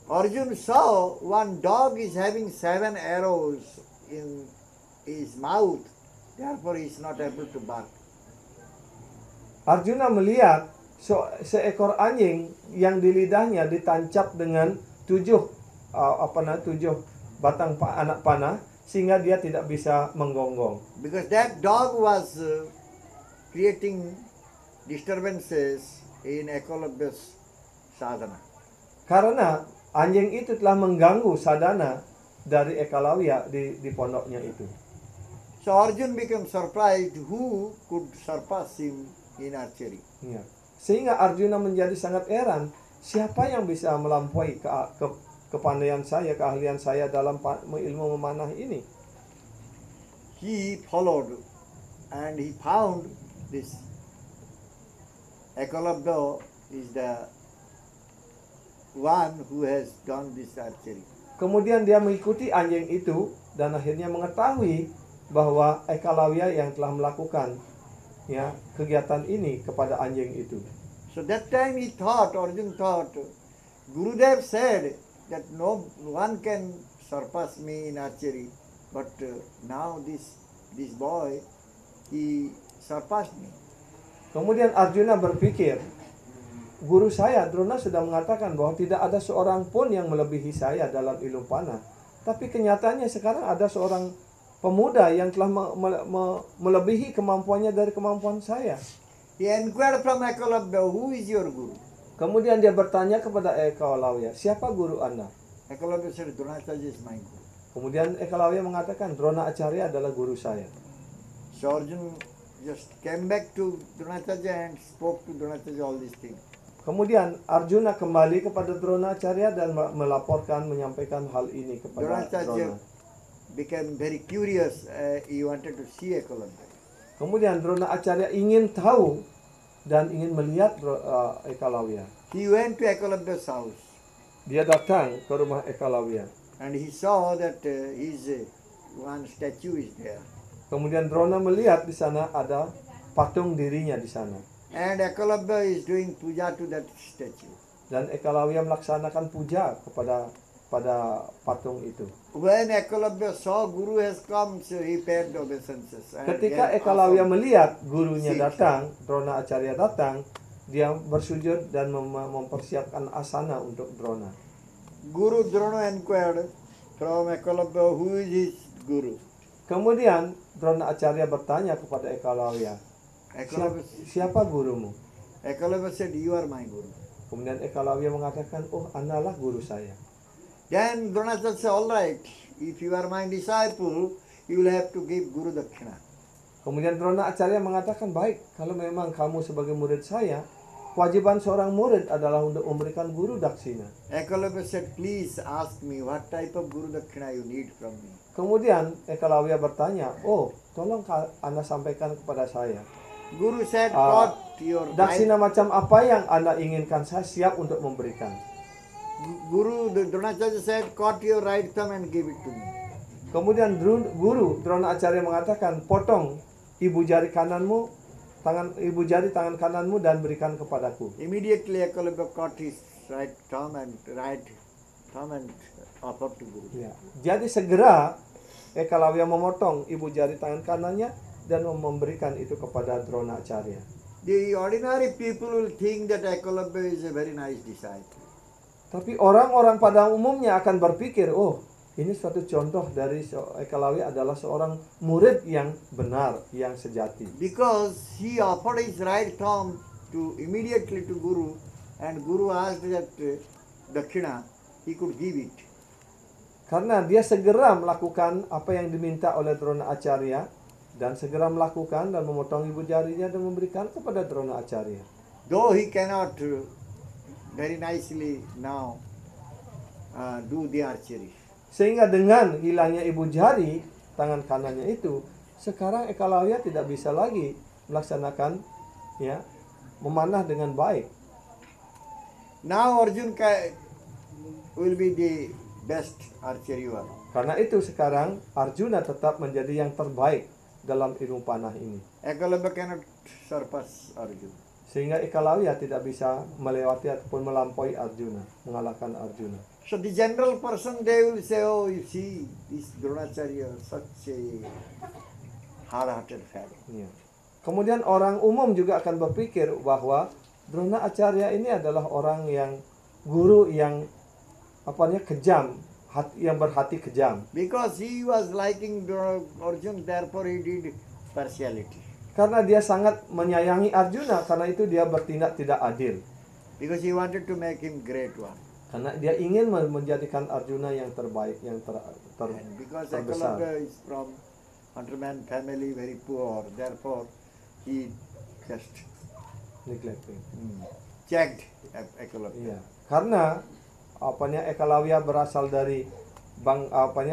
Speaker 1: Arjun saw one dog is having 7 arrows in his mouth. Therefore he is not able to bark.
Speaker 2: Arjuna melihat seekor anjing yang di lidahnya ditancap dengan 7 batang anak panah sehingga dia tidak bisa menggonggong.
Speaker 1: Because that dog was creating disturbances in Ekalavya's sadhana.
Speaker 2: Karena anjing itu telah mengganggu sadhana dari Ekalavya di pondoknya itu.
Speaker 1: So Arjun became surprised who could surpass him in archery.
Speaker 2: Ya. Sehingga Arjuna menjadi sangat heran, siapa yang bisa melampaui kepandaian saya, keahlian saya dalam ilmu memanah ini.
Speaker 1: He followed and he found this Ekalavya is the one who has done this archery.
Speaker 2: Kemudian dia mengikuti anjing itu dan akhirnya mengetahui bahwa Ekalavya yang telah melakukan kegiatan ini kepada anjing itu.
Speaker 1: So that time Arjun thought, Gurudev said that no one can surpass me in archery, but now this boy, he surpassed me.
Speaker 2: Kemudian Arjuna berpikir, guru saya Drona sudah mengatakan bahwa tidak ada seorang pun yang melebihi saya dalam ilmu panah. Tapi kenyataannya sekarang ada seorang pemuda yang telah melebihi kemampuannya dari kemampuan saya.
Speaker 1: He inquired from Ekalavya, who is your guru?
Speaker 2: Kemudian dia bertanya kepada Ekalavya, siapa guru Anda?
Speaker 1: Ekalavya said, Dronacharya is my guru.
Speaker 2: Kemudian Ekalavya mengatakan, Drona Acarya adalah guru saya.
Speaker 1: So Arjun just came back to Dronacharya and spoke to Dronacharya all these things.
Speaker 2: Kemudian Arjuna kembali kepada Drona Acarya dan melaporkan, menyampaikan hal ini kepada
Speaker 1: Dronacharya
Speaker 2: Drona.
Speaker 1: became very curious. He wanted to see Ekalavya.
Speaker 2: Kemudian Drona Acarya ingin tahu dan ingin melihat Ekalavya.
Speaker 1: He went to Ekalavya's house
Speaker 2: Dia datang ke rumah Ekalavya.
Speaker 1: and he saw that his one statue is there.
Speaker 2: Kemudian Drona melihat di sana ada patung dirinya di sana.
Speaker 1: And Ekalavya is doing puja to that statue.
Speaker 2: Dan Ekalavya melaksanakan puja kepada patung itu.
Speaker 1: When Ekalavya saw Guru has come, so he paid obeisances. And
Speaker 2: Ketika
Speaker 1: gave
Speaker 2: Ekalavya
Speaker 1: awesome
Speaker 2: melihat gurunya
Speaker 1: seat.
Speaker 2: datang, Drona Acarya datang, dia bersujud dan mempersiapkan asana untuk Drona.
Speaker 1: Guru Drona inquired from Ekalavya, who is his guru?
Speaker 2: Kemudian Drona Acarya bertanya kepada Ekalavya,
Speaker 1: Ekalavya
Speaker 2: siapa gurumu?
Speaker 1: said, you are my guru.
Speaker 2: Kemudian Ekalavya mengatakan, oh, Andalah guru saya.
Speaker 1: Then Dronacharya said, all right, if you are my disciple, you will have to give Guru Dakshina.
Speaker 2: Kemudian Drona Acarya mengatakan, baik, kalau memang kamu sebagai murid saya, kewajiban seorang murid adalah untuk memberikan guru daksina.
Speaker 1: Ekalavya said, please ask me what type of Guru Dakshina you need from me.
Speaker 2: Kemudian Ekalavya bertanya, oh, tolong Anda sampaikan kepada saya.
Speaker 1: Guru said, cut your
Speaker 2: Daksina macam apa yang Anda inginkan, saya siap untuk memberikan.
Speaker 1: Dronacharya said, cut your right thumb and give it to me.
Speaker 2: Kemudian guru Drona Acarya mengatakan, potong ibu jari tangan kananmu dan berikan kepadaku.
Speaker 1: Immediately Ekalavya cut his right thumb and offered to Guru.
Speaker 2: Ya. Jadi segera Ekalavya memotong ibu jari tangan kanannya dan memberikan itu kepada Drona Acarya.
Speaker 1: The ordinary people will think that Ekalabya is a very nice disciple.
Speaker 2: Tapi orang-orang pada umumnya akan berpikir, oh, ini suatu contoh dari Ekalawi adalah seorang murid yang benar, yang sejati.
Speaker 1: Because he offered his right thumb to immediately to Guru, and Guru asked that dakshina, he could give it.
Speaker 2: Karena dia segera melakukan apa yang diminta oleh Drona Acarya, dan segera melakukan dan memotong ibu jarinya dan memberikan kepada Drona Acarya.
Speaker 1: Though he cannot very nicely now do the archery.
Speaker 2: Sehingga dengan hilangnya ibu jari tangan kanannya itu, sekarang Ekalawi tidak bisa lagi melaksanakan memanah dengan baik.
Speaker 1: Now Arjun will be the best archery one.
Speaker 2: Karena itu sekarang Arjuna tetap menjadi yang terbaik dalam ilmu panah ini.
Speaker 1: Ekalabya cannot surpass Arjun.
Speaker 2: Sehingga Ekalawi tidak bisa melewati ataupun melampaui Arjuna, mengalahkan Arjuna.
Speaker 1: So the general person, they will say, oh, you see, this Dronacharya, such a hard-hearted fellow.
Speaker 2: Ya. Kemudian orang umum juga akan berpikir bahwa Drona Acarya ini adalah orang yang guru yang kejam, yang berhati kejam.
Speaker 1: Because he was liking Arjun, therefore he did partiality.
Speaker 2: Karena dia sangat menyayangi Arjuna, karena itu dia bertindak tidak adil.
Speaker 1: Because he wanted to make him great one.
Speaker 2: Karena dia ingin menjadikan Arjuna yang terbaik, yang
Speaker 1: And because
Speaker 2: terbesar.
Speaker 1: Ekalabya is from hunterman family, very poor, therefore he just
Speaker 2: Neglecting.
Speaker 1: checked Ekalabya.
Speaker 2: Iya. Karena Ekalawya berasal dari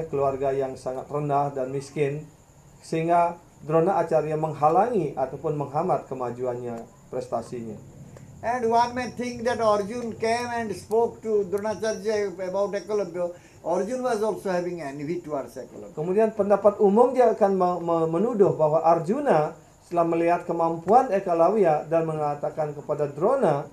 Speaker 2: keluarga yang sangat rendah dan miskin, sehingga Drona Acarya menghalangi ataupun menghambat kemajuannya, prestasinya.
Speaker 1: And one may think that Arjun came and spoke to Dronacharya about Ekalabya. Arjun was also having envy towards Ekalabya.
Speaker 2: Kemudian pendapat umum dia akan menuduh bahwa Arjuna setelah melihat kemampuan Ekalawya dan mengatakan kepada Drona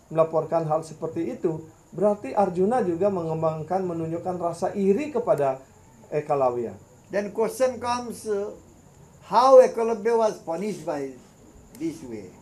Speaker 2: melaporkan hal seperti itu, berarti Arjuna juga menunjukkan rasa iri kepada Ekalawya.
Speaker 1: Then question comes, how Ekalabya was punished by this way?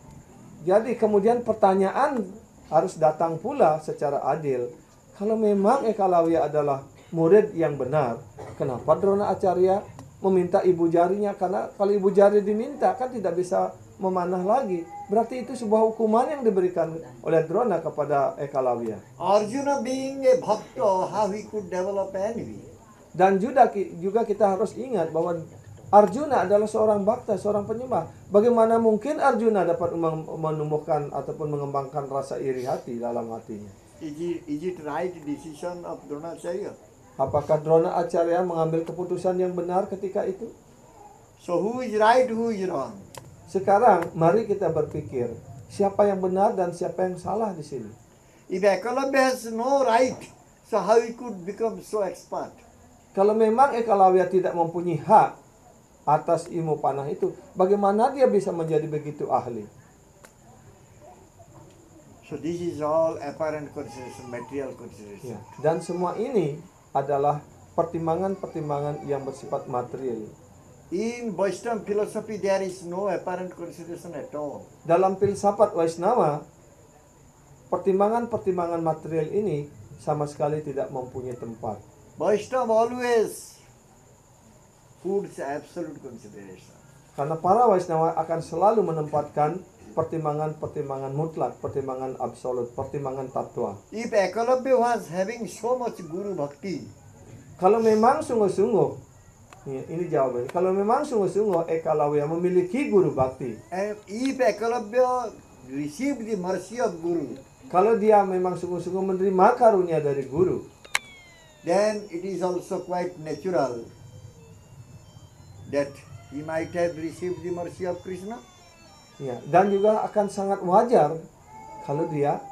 Speaker 2: Jadi kemudian pertanyaan harus datang pula secara adil. Kalau memang Ekalawya adalah murid yang benar, kenapa Drona Acarya meminta ibu jarinya? Karena kalau ibu jari diminta kan tidak bisa memanah lagi. Berarti itu sebuah hukuman yang diberikan oleh Drona kepada Ekalawya.
Speaker 1: Arjuna being a bhakta, how he could develop envy?
Speaker 2: Dan juga kita harus ingat bahwa Arjuna adalah seorang bhakta, seorang penyembah. Bagaimana mungkin Arjuna dapat menumbuhkan ataupun mengembangkan rasa iri hati dalam hatinya?
Speaker 1: Is it right decision of Dronacharya?
Speaker 2: Apakah Drona Acarya mengambil keputusan yang benar ketika itu?
Speaker 1: So who is right, who is wrong?
Speaker 2: Sekarang mari kita berpikir, siapa yang benar dan siapa yang salah di sini?
Speaker 1: If Ekalabya has no right, so how he could become so expert?
Speaker 2: Kalau memang Ekalawya tidak mempunyai hak atas ilmu panah itu, bagaimana dia bisa menjadi begitu ahli?
Speaker 1: So this is all apparent consideration, material
Speaker 2: Ya.
Speaker 1: consideration.
Speaker 2: Dan semua ini adalah pertimbangan-pertimbangan yang bersifat material.
Speaker 1: In Vaishnava philosophy, there is no apparent consideration at all.
Speaker 2: Dalam filsafat Vaishnava, pertimbangan-pertimbangan material ini sama sekali tidak mempunyai tempat.
Speaker 1: Vaishnava always puts absolute consideration.
Speaker 2: Karena para Vaishnava akan selalu menempatkan pertimbangan-pertimbangan mutlak, pertimbangan absolut, pertimbangan tatwa.
Speaker 1: If Ekalabya was having so much Guru Bhakti,
Speaker 2: Kalau memang sungguh-sungguh, ini jawabannya. Kalau memang sungguh-sungguh Ekalawya memiliki guru bakti,
Speaker 1: and if Ekalabya received the mercy of Guru,
Speaker 2: kalau dia memang sungguh-sungguh menerima karunia dari guru,
Speaker 1: then it is also quite natural that he might have received the mercy of Krishna.
Speaker 2: ya, dan juga akan sangat wajar kalau dia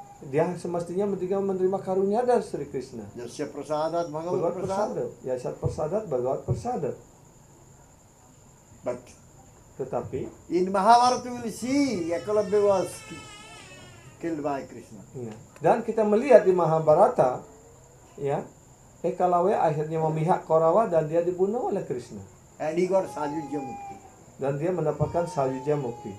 Speaker 2: semestinya menerima karunia dari Sri Krishna.
Speaker 1: Jasya prasadat bhagavat
Speaker 2: Bhagavat
Speaker 1: prasad.
Speaker 2: Prasada, Yasat Prasadat, Bhagavat Prasada.
Speaker 1: But
Speaker 2: Tetapi,
Speaker 1: in Mahabharata we will see Ekalabya was killed by Krishna.
Speaker 2: ya, dan kita melihat di Mahabharata, ya, Ekalawya akhirnya memihak Kaurawa dan dia dibunuh oleh Krishna.
Speaker 1: And he got Sajujya Mukti.
Speaker 2: Dan dia mendapatkan Sayuja Mukti.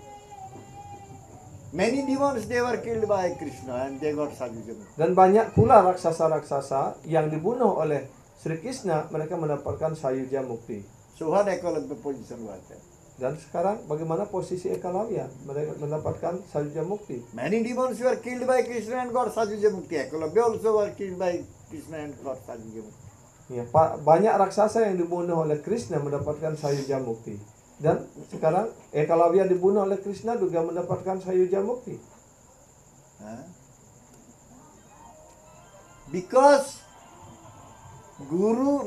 Speaker 1: Many demons they were killed by Krishna and they got Sajuja Mukti.
Speaker 2: Dan banyak pula raksasa-raksasa yang dibunuh oleh Sri Krishna, mereka mendapatkan Sayuja Mukti.
Speaker 1: So what Ekalabya position was there?
Speaker 2: Dan sekarang bagaimana posisi Ekalavya? Mereka mendapatkan Sayuja Mukti.
Speaker 1: Many demons were killed by Krishna and got Sajuja Mukti. Ekalabya also were killed by Krishna and got Sajuja Mukti.
Speaker 2: Ya, banyak raksasa yang dibunuh oleh Krishna mendapatkan Sayuja Mukti. Dan sekarang Ekalavya dibunuh oleh Krishna juga mendapatkan Sayuja Mukti.
Speaker 1: Huh? Because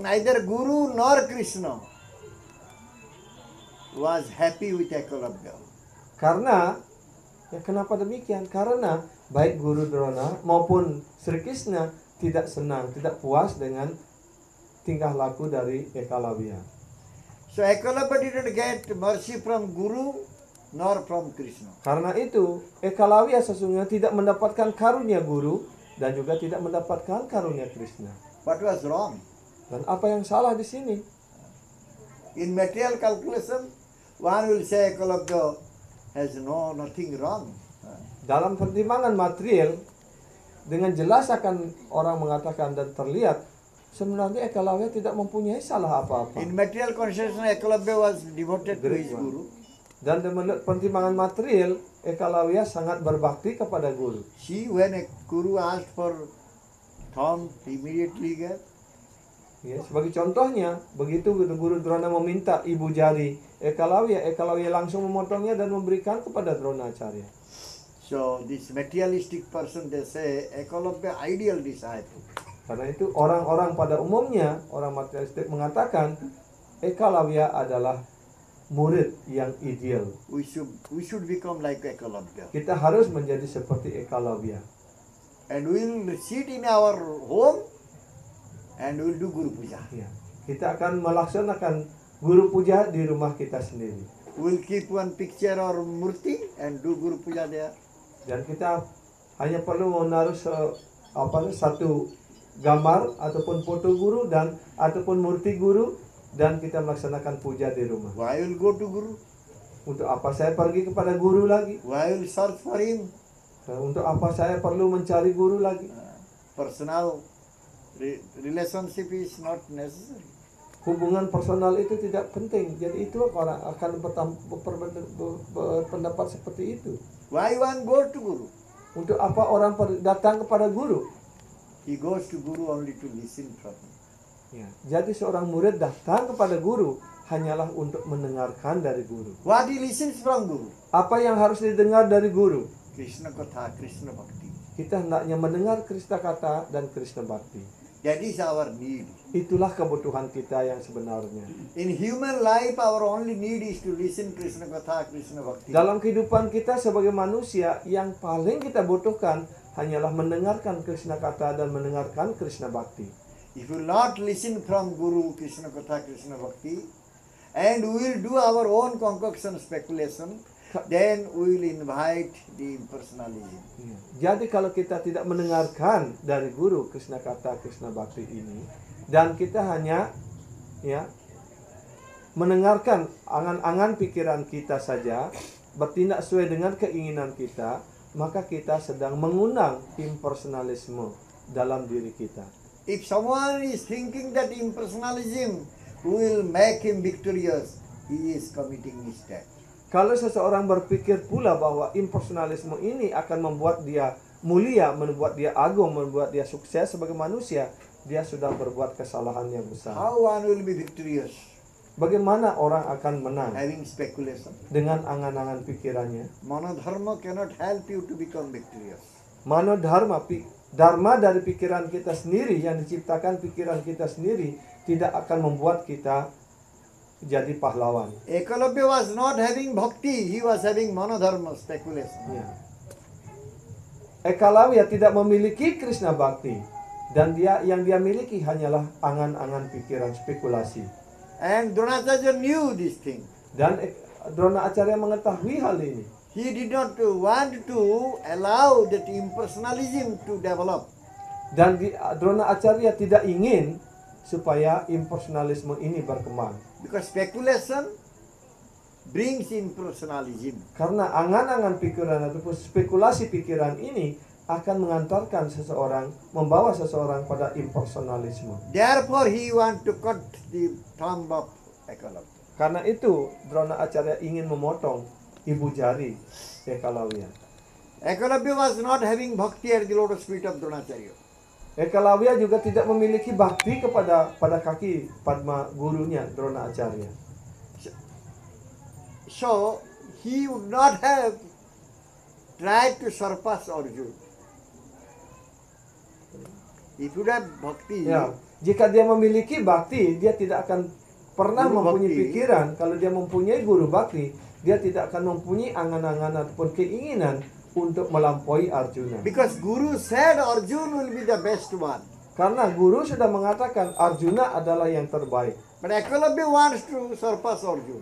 Speaker 1: neither Guru nor Krishna was happy with Ekalabya.
Speaker 2: Karena, ya kenapa demikian? Karena baik Guru Drona maupun Sri Krishna tidak senang, tidak puas dengan tingkah laku dari Ekalavya.
Speaker 1: So Ekalabya didn't get mercy from Guru nor from Krishna.
Speaker 2: Karena itu, Ekalavya sesungguhnya tidak mendapatkan karunia Guru dan juga tidak mendapatkan karunia Krishna.
Speaker 1: What was wrong?
Speaker 2: Dan apa yang salah di sini?
Speaker 1: In material calculation, one will say Ekalabya has nothing wrong.
Speaker 2: Dalam pertimbangan material, dengan jelas akan orang mengatakan dan terlihat, sebenarnya Ekalavya tidak mempunyai salah apa-apa.
Speaker 1: In material consideration, Ekalabya was devoted to his Guru.
Speaker 2: Dan menurut pertimbangan material, Ekalavya sangat berbakti kepada Guru.
Speaker 1: See, when a Guru asked for thorn, immediately gave.
Speaker 2: Ya, sebagai contohnya, begitu Guru Drona meminta ibu jari Ekalavya langsung memotongnya dan memberikan kepada Dronacarya.
Speaker 1: So this materialistic person, they say Ekalabya ideal disciple.
Speaker 2: Karena itu orang-orang pada umumnya, orang materialistik mengatakan Ekalavya adalah murid yang ideal.
Speaker 1: We should become like Ekalabya.
Speaker 2: Kita harus menjadi seperti Ekalavya.
Speaker 1: And we will sit in our home and we will do Guru Puja.
Speaker 2: Ya, kita akan melaksanakan Guru Puja di rumah kita sendiri.
Speaker 1: We will keep one picture or murti and do Guru Puja there.
Speaker 2: Dan kita hanya perlu menaruh satu gambar ataupun foto guru dan ataupun murti guru dan kita melaksanakan puja di rumah.
Speaker 1: Why will go to Guru?
Speaker 2: Untuk apa saya pergi kepada guru lagi?
Speaker 1: Why will search for him?
Speaker 2: Untuk apa saya perlu mencari guru lagi?
Speaker 1: Personal relationship is not necessary.
Speaker 2: Hubungan personal itu tidak penting. Jadi itu orang akan berpendapat seperti itu.
Speaker 1: Why one go to Guru?
Speaker 2: Untuk apa orang datang kepada guru?
Speaker 1: He goes to Guru only to listen from him.
Speaker 2: Ya, jadi seorang murid datang kepada guru hanyalah untuk mendengarkan dari guru.
Speaker 1: What he listens from Guru?
Speaker 2: Apa yang harus didengar dari guru?
Speaker 1: Krishna Katha, Krishna Bhakti.
Speaker 2: Kita hendaknya mendengar Krishna Kata dan Krishna Bhakti.
Speaker 1: That is our need.
Speaker 2: Itulah kebutuhan kita yang sebenarnya.
Speaker 1: In human life, our only need is to listen Krishna Katha, Krishna Bhakti.
Speaker 2: Dalam kehidupan kita sebagai manusia, yang paling kita butuhkan hanyalah mendengarkan Krishna Kata dan mendengarkan Krishna Bhakti.
Speaker 1: If we will not listen from Guru, Krishna Katha, Krishna Bhakti, and we will do our own concoction speculation, then we will invite the impersonalism.
Speaker 2: Jadi kalau kita tidak mendengarkan dari guru Krishna Kata, Krishna Bhakti ini, dan kita hanya mendengarkan angan-angan pikiran kita saja, bertindak sesuai dengan keinginan kita, maka kita sedang mengundang impersonalisme dalam diri kita.
Speaker 1: If someone is thinking that impersonalism will make him victorious, he is committing mistake.
Speaker 2: Kalau seseorang berpikir pula bahwa impersonalisme ini akan membuat dia mulia, membuat dia agung, membuat dia sukses sebagai manusia, dia sudah berbuat kesalahan yang besar.
Speaker 1: How one will be victorious?
Speaker 2: Bagaimana orang akan menang?
Speaker 1: Having speculation.
Speaker 2: Dengan angan-angan pikirannya.
Speaker 1: Manodharma cannot help you to become victorious.
Speaker 2: Manodharma, dharma dari pikiran kita sendiri, yang diciptakan pikiran kita sendiri, tidak akan membuat kita jadi pahlawan.
Speaker 1: Ekalabya was not having bhakti, he was having manodharma, speculation.
Speaker 2: Ya. Ekalavya tidak memiliki Krishna Bhakti, dan yang dia miliki hanyalah angan-angan pikiran, spekulasi.
Speaker 1: And Dronacharya knew this thing.
Speaker 2: Dan Dronacarya mengetahui hal ini.
Speaker 1: He did not want to allow that impersonalism to develop.
Speaker 2: Dan Dronacarya tidak ingin supaya impersonalisme ini berkembang.
Speaker 1: Because speculation brings in personalism.
Speaker 2: Karena angan-angan pikiran ataupun spekulasi pikiran ini akan mengantarkan seseorang, membawa seseorang pada impersonalisme.
Speaker 1: Therefore, he want to cut the thumb of Eklavya.
Speaker 2: Karena itu, Dronacharya ingin memotong ibu jari Eklavya.
Speaker 1: Eklavya was not having bhakti at the lotus feet of Dronacharya.
Speaker 2: Eklavya juga tidak memiliki bakti pada kaki Padma gurunya Dronacharya.
Speaker 1: So, he would not have tried to surpass Arjuna. If you have bhakti,
Speaker 2: Ya, jika dia memiliki bakti, dia tidak akan pernah
Speaker 1: Guru
Speaker 2: mempunyai
Speaker 1: bakti.
Speaker 2: pikiran. Kalau dia mempunyai guru bakti, dia tidak akan mempunyai angan-angan ataupun keinginan untuk melampaui Arjuna.
Speaker 1: because Guru said Arjuna will be the best one.
Speaker 2: Karena guru sudah mengatakan Arjuna adalah yang terbaik.
Speaker 1: But Eklavya wants to surpass Arjuna.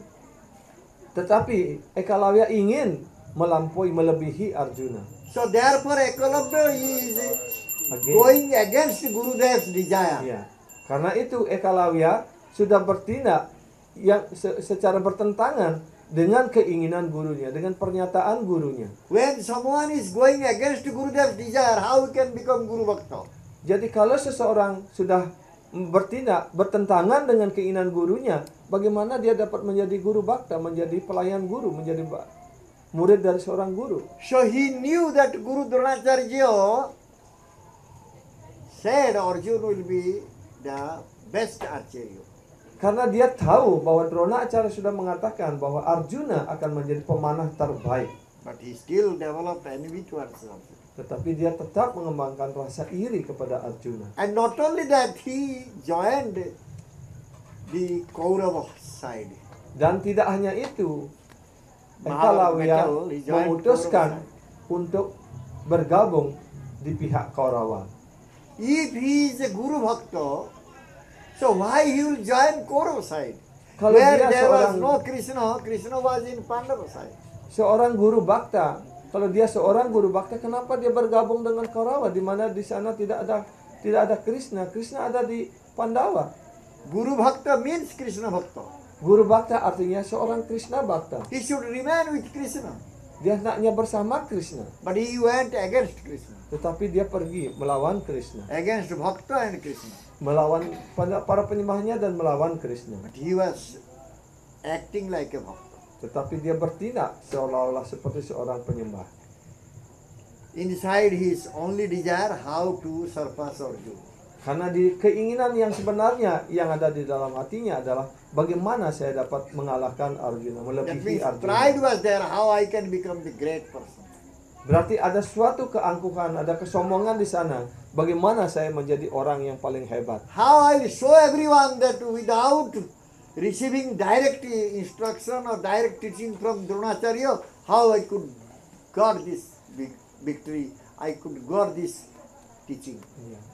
Speaker 2: Tetapi Eklavya ingin melebihi Arjuna.
Speaker 1: So therefore Eklavya is
Speaker 2: Again.
Speaker 1: going against Gurudev's desire.
Speaker 2: Ya. Karena itu Eklavya sudah bertindak yang secara bertentangan dengan keinginan gurunya, dengan pernyataan gurunya.
Speaker 1: When someone is going against Gurudev's desire, how he can become Guru Bhakta?
Speaker 2: Jadi kalau seseorang sudah bertindak bertentangan dengan keinginan gurunya, bagaimana dia dapat menjadi guru bakta, menjadi pelayan guru, menjadi murid dari seorang guru?
Speaker 1: So he knew that Guru Dronacharya said Arjuna will be the best archer.
Speaker 2: Karena dia tahu bahwa Dronacharya sudah mengatakan bahwa Arjuna akan menjadi pemanah terbaik.
Speaker 1: But he still developed envy towards Arjuna.
Speaker 2: Tetapi dia tetap mengembangkan rasa iri kepada Arjuna.
Speaker 1: And not only that, he joined the Kaurava side.
Speaker 2: Dan tidak hanya itu,
Speaker 1: Metal,
Speaker 2: Eklavya
Speaker 1: he joined
Speaker 2: memutuskan
Speaker 1: Kaurava
Speaker 2: untuk bergabung di pihak Kaurawa.
Speaker 1: If he is a Guru Bhakta, so why he will join Kaurava side?
Speaker 2: Kalau
Speaker 1: Where
Speaker 2: dia
Speaker 1: there was
Speaker 2: seorang-
Speaker 1: no Krishna, Krishna was in Pandava side.
Speaker 2: Seorang guru bakta, kalau dia seorang guru bakta, kenapa dia bergabung dengan Kaurawa di mana di sana tidak ada Krishna? Krishna ada di Pandawa.
Speaker 1: Guru Bhakta means Krishna Bhakta.
Speaker 2: Guru bakta artinya seorang Krishna bakta.
Speaker 1: He should remain with Krishna.
Speaker 2: Dia hendaknya bersama Krishna,
Speaker 1: But he went against Krishna,
Speaker 2: tetapi dia pergi melawan Krishna,
Speaker 1: against Bhakta and Krishna.
Speaker 2: melawan para penyembahnya dan melawan Krishna.
Speaker 1: But he was acting like a Bhakta.
Speaker 2: Tetapi dia bertindak seolah-olah seperti seorang penyembah.
Speaker 1: Inside his only desire how to surpass Arjuna.
Speaker 2: Karena di keinginan yang sebenarnya yang ada di dalam hatinya adalah bagaimana saya dapat mengalahkan Arjuna,
Speaker 1: That
Speaker 2: melebihi
Speaker 1: means
Speaker 2: Arjuna.
Speaker 1: pride was there, how I can become the great person.
Speaker 2: Berarti ada suatu keangkuhan, ada kesombongan di sana. Bagaimana saya menjadi orang yang paling hebat?
Speaker 1: How I will show everyone that without receiving direct instruction or direct teaching from Dronacharya, how I could got this victory, I could got this teaching.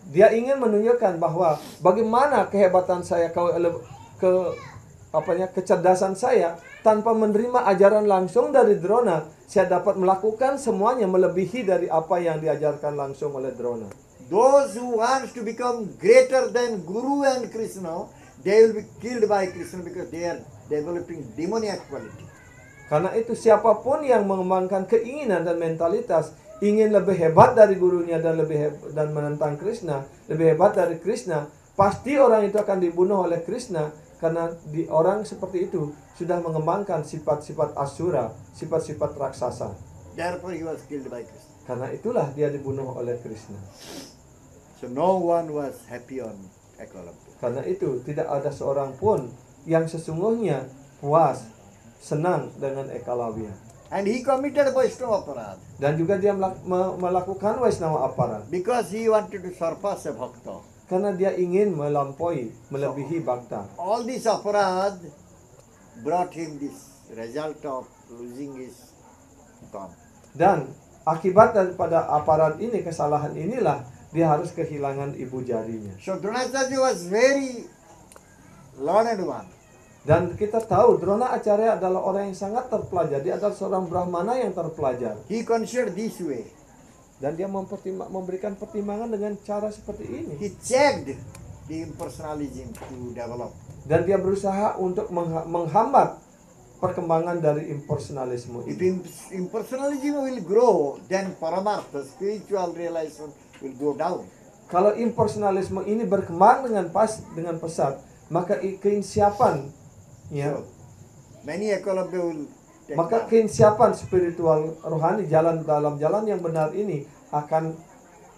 Speaker 2: Dia ingin menunjukkan bahwa bagaimana kehebatan saya, kecerdasan saya tanpa menerima ajaran langsung dari Drona, saya dapat melakukan semuanya melebihi dari apa yang diajarkan langsung oleh Drona.
Speaker 1: Those who want to become greater than Guru and Krishna, they will be killed by Krishna because they are developing demoniac quality.
Speaker 2: Karena itu siapapun yang mengembangkan keinginan dan mentalitas ingin lebih hebat dari gurunya dan dan menentang Krishna, lebih hebat dari Krishna, pasti orang itu akan dibunuh oleh Krishna karena orang seperti itu sudah mengembangkan sifat-sifat asura, sifat-sifat raksasa.
Speaker 1: Therefore he was killed by Krishna.
Speaker 2: Karena itulah dia dibunuh oleh Krishna.
Speaker 1: So no one was happy on Eklavya.
Speaker 2: Karena itu tidak ada seorang pun yang sesungguhnya puas, senang dengan Eklavya.
Speaker 1: And he committed Vaishnava aparad
Speaker 2: Dan juga dia melakukan Vaishnava aparat.
Speaker 1: because he wanted to surpass a bhakta.
Speaker 2: Karena dia ingin melampaui, melebihi bakta.
Speaker 1: All this aparad brought him this result of losing his thumb.
Speaker 2: Dan akibat daripada aparat ini, kesalahan inilah dia harus kehilangan ibu jarinya.
Speaker 1: So Dronacharya was very learned one.
Speaker 2: Dan kita tahu Dronacharya adalah orang yang sangat terpelajar. Dia adalah seorang Brahmana yang terpelajar.
Speaker 1: He considered this way.
Speaker 2: Dan dia memberikan pertimbangan dengan cara seperti ini.
Speaker 1: He checked the impersonalism to develop.
Speaker 2: Dan dia berusaha untuk menghambat perkembangan dari impersonalisme
Speaker 1: If
Speaker 2: ini.
Speaker 1: impersonalism will grow, then paramartha, spiritual realization, will go down.
Speaker 2: Kalau impersonalisme ini berkembang dengan pesat, maka keinsiapan ya,
Speaker 1: So, many ekolabya will take
Speaker 2: maka
Speaker 1: down.
Speaker 2: keinsiapan spiritual rohani dalam jalan yang benar ini akan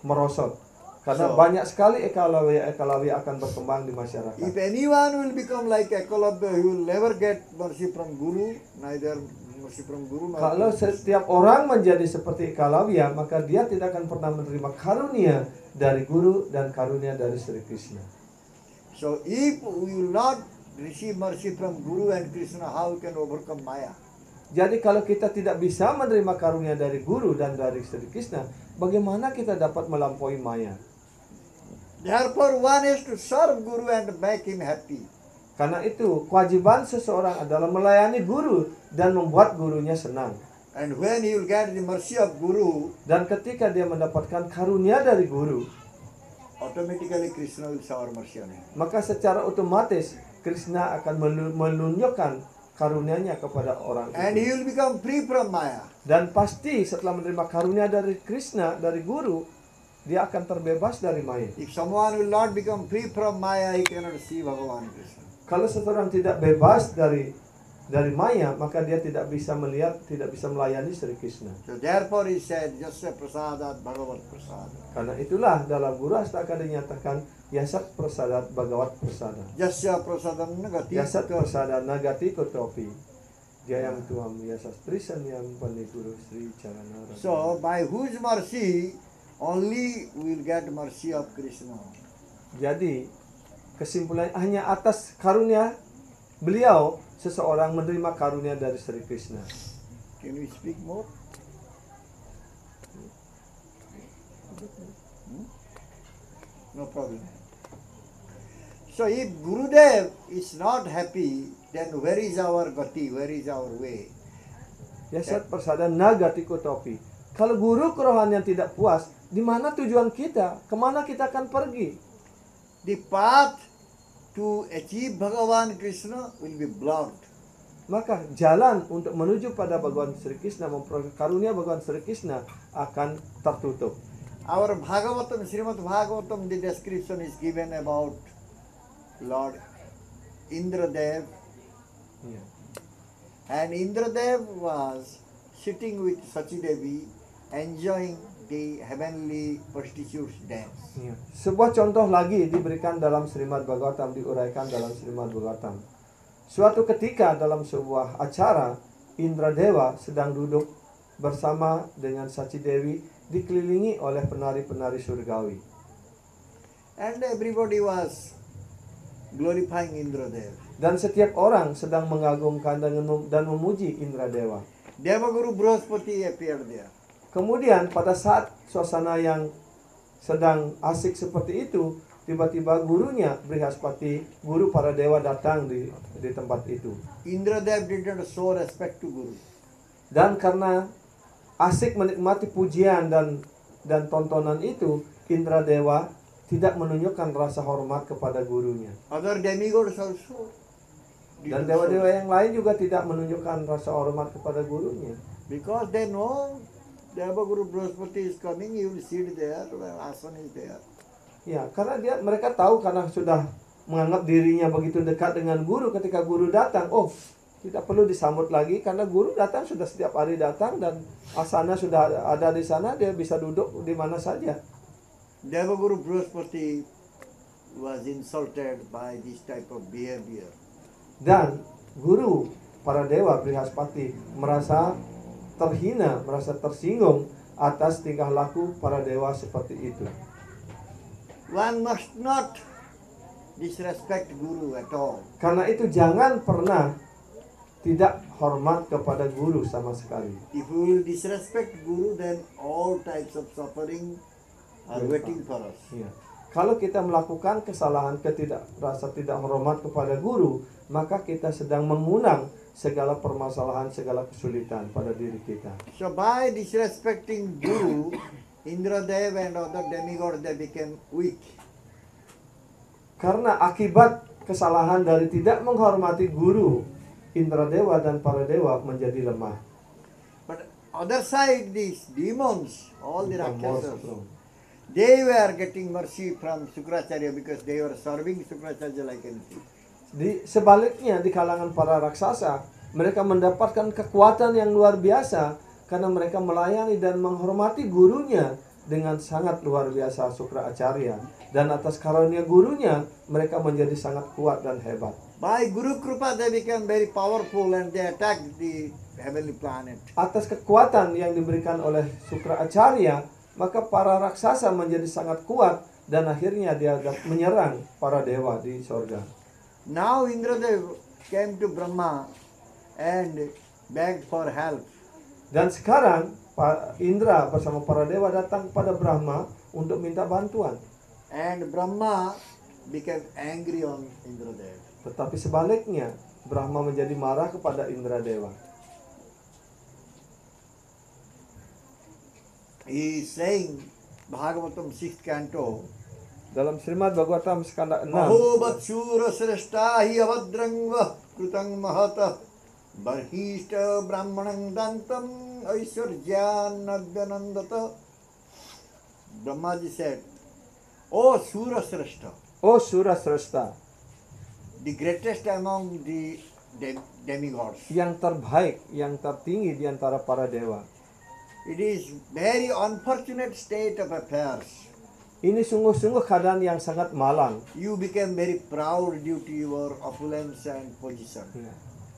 Speaker 2: merosot. Karena
Speaker 1: So,
Speaker 2: banyak sekali ekalawi akan berkembang di masyarakat.
Speaker 1: If anyone will become like ekolabya, he will never get mercy from Guru, neither mercy from Guru nor
Speaker 2: Kalau
Speaker 1: from Krishna.
Speaker 2: setiap orang menjadi seperti Ekalawya, maka dia tidak akan pernah menerima karunia dari guru dan karunia dari Sri Krishna.
Speaker 1: So if we will not receive mercy from Guru and Krishna, how we can overcome Maya?
Speaker 2: Jadi kalau kita tidak bisa menerima karunia dari guru dan dari Sri Krishna, bagaimana kita dapat melampaui Maya?
Speaker 1: Therefore, one has to serve Guru and make him happy.
Speaker 2: Karena itu, kewajiban seseorang adalah melayani guru dan membuat gurunya senang.
Speaker 1: And when he will get the mercy of Guru,
Speaker 2: Dan ketika dia mendapatkan karunia dari guru,
Speaker 1: automatically Krishna will shower mercy on him.
Speaker 2: maka secara otomatis Krishna akan menunjukkan karunia-Nya kepada orang
Speaker 1: And
Speaker 2: itu.
Speaker 1: he will become free from Maya.
Speaker 2: Dan pasti setelah menerima karunia dari Krishna, dari guru, dia akan terbebas dari Maya.
Speaker 1: If someone will not become free from Maya, he cannot see Bhagavan Krishna.
Speaker 2: Kalau seseorang tidak bebas dari Maya, maka dia tidak bisa melihat, tidak bisa melayani Sri Krishna.
Speaker 1: So therefore he said, Jasya prasadat Bhagavat prasadat.
Speaker 2: Karena itulah dalam Guru Astaka dinyatakan Yasat Prasadat Bhagavat Prasadat.
Speaker 1: Jasya prasadam nagati.
Speaker 2: Yasat Prasadat Nagati Kotopi. Jayam Tuam Yasas Trisanyam Paniguru Sri Charana.
Speaker 1: So by whose mercy only we will get mercy of Krishna.
Speaker 2: Jadi kesimpulan hanya atas karunia beliau seseorang menerima karunia dari Sri Krishna.
Speaker 1: Can we speak more? No problem. So if Gurudev is not happy, then where is our gati? Where is our way?
Speaker 2: Yasat Prasadat Nagati Kotopi. Kalau guru kerohanian tidak puas, di mana tujuan kita? Kemana kita akan pergi?
Speaker 1: The path to achieve Bhagavan Krishna will be blocked.
Speaker 2: Maka jalan untuk menuju pada Bhagavan Sri Krishna, memperoleh karunia Bhagavan Sri Krishna akan tertutup.
Speaker 1: Our Bhagavatam, Srimad Bhagavatam, the description is given about Lord Indradev.
Speaker 2: Ya.
Speaker 1: And Indradev was sitting with Sachidevi, enjoying the heavenly prostitutes dance.
Speaker 2: Ya. Sebuah contoh lagi diberikan dalam Srimad Bhagavatam, diuraikan dalam Srimad Bhagavatam. Suatu ketika dalam sebuah acara, Indradewa sedang duduk bersama dengan Sachi Dewi, dikelilingi oleh penari-penari surgawi.
Speaker 1: And everybody was glorifying Indradev.
Speaker 2: Dan setiap orang sedang mengagungkan dan memuji Indradewa.
Speaker 1: Devaguru Brahaspati appeared there.
Speaker 2: Kemudian pada saat suasana yang sedang asik seperti itu, tiba-tiba gurunya Brihaspati, guru para dewa, datang di tempat itu.
Speaker 1: Indradev did not show respect to Guru.
Speaker 2: Dan karena asik menikmati pujian dan tontonan itu, Indradewa tidak menunjukkan rasa hormat kepada gurunya.
Speaker 1: Other demigods also did
Speaker 2: Dan
Speaker 1: not
Speaker 2: dewa-dewa
Speaker 1: show.
Speaker 2: yang lain juga tidak menunjukkan rasa hormat kepada gurunya.
Speaker 1: Because they know Devaguru Brahaspati is coming, he will sit there, asana is there.
Speaker 2: Ya, karena mereka tahu, karena sudah menganggap dirinya begitu dekat dengan guru, ketika guru datang, oh, tidak perlu disambut lagi karena guru datang, sudah setiap hari datang dan asana sudah ada di sana, dia bisa duduk di mana saja.
Speaker 1: Devaguru Brahaspati was insulted by this type of behavior.
Speaker 2: Dan guru para dewa Brihaspati merasa terhina, merasa tersinggung atas tingkah laku para dewa seperti itu.
Speaker 1: One must not disrespect Guru at all.
Speaker 2: Karena itu jangan pernah tidak hormat kepada guru sama sekali.
Speaker 1: If we will disrespect Guru, then all types of suffering are waiting for us.
Speaker 2: Ya. Kalau kita melakukan kesalahan, rasa tidak hormat kepada guru, maka kita sedang mengundang segala permasalahan, segala kesulitan pada diri kita.
Speaker 1: So by disrespecting Guru, Indradev and other demigods, they became weak.
Speaker 2: Karena akibat kesalahan dari tidak menghormati guru Indradewa dan para dewa menjadi lemah.
Speaker 1: But other side, these demons, all the Rakshasas,
Speaker 2: Bro.
Speaker 1: they were getting mercy from Sukracharya because they were serving Sukracharya like anything.
Speaker 2: Di sebaliknya di kalangan para raksasa, mereka mendapatkan kekuatan yang luar biasa karena mereka melayani dan menghormati gurunya dengan sangat luar biasa, Sukracharya. Dan atas karunia gurunya, mereka menjadi sangat kuat dan hebat.
Speaker 1: By Guru Kripa, they became very powerful and they attacked the heavenly planet.
Speaker 2: Atas kekuatan yang diberikan oleh Sukracharya, maka para raksasa menjadi sangat kuat dan akhirnya dia menyerang para dewa di sorga.
Speaker 1: Now Indradev came to Brahma and begged for help.
Speaker 2: Dan sekarang Pak Indra bersama para dewa datang kepada Brahma untuk minta bantuan.
Speaker 1: And Brahma became angry on Indradev.
Speaker 2: Tetapi sebaliknya, Brahma menjadi marah kepada Indradewa.
Speaker 1: He is saying, Bhagavatam 6th canto,
Speaker 2: Dalam Srimad Bhagavatam skanda 6,
Speaker 1: Mahobat Shura Sreshta hi avadrangva krutang mahata barhishta brahmanang dantam aishwarjan adyanandata. Brahmaji said, O Shura Sreshta,
Speaker 2: Oh Surasresta,
Speaker 1: the greatest among the demigods.
Speaker 2: yang terbaik, yang tertinggi di antara para dewa.
Speaker 1: It is very unfortunate state of affairs.
Speaker 2: Ini sungguh-sungguh keadaan yang sangat malang.
Speaker 1: You became very proud due to your opulence and position.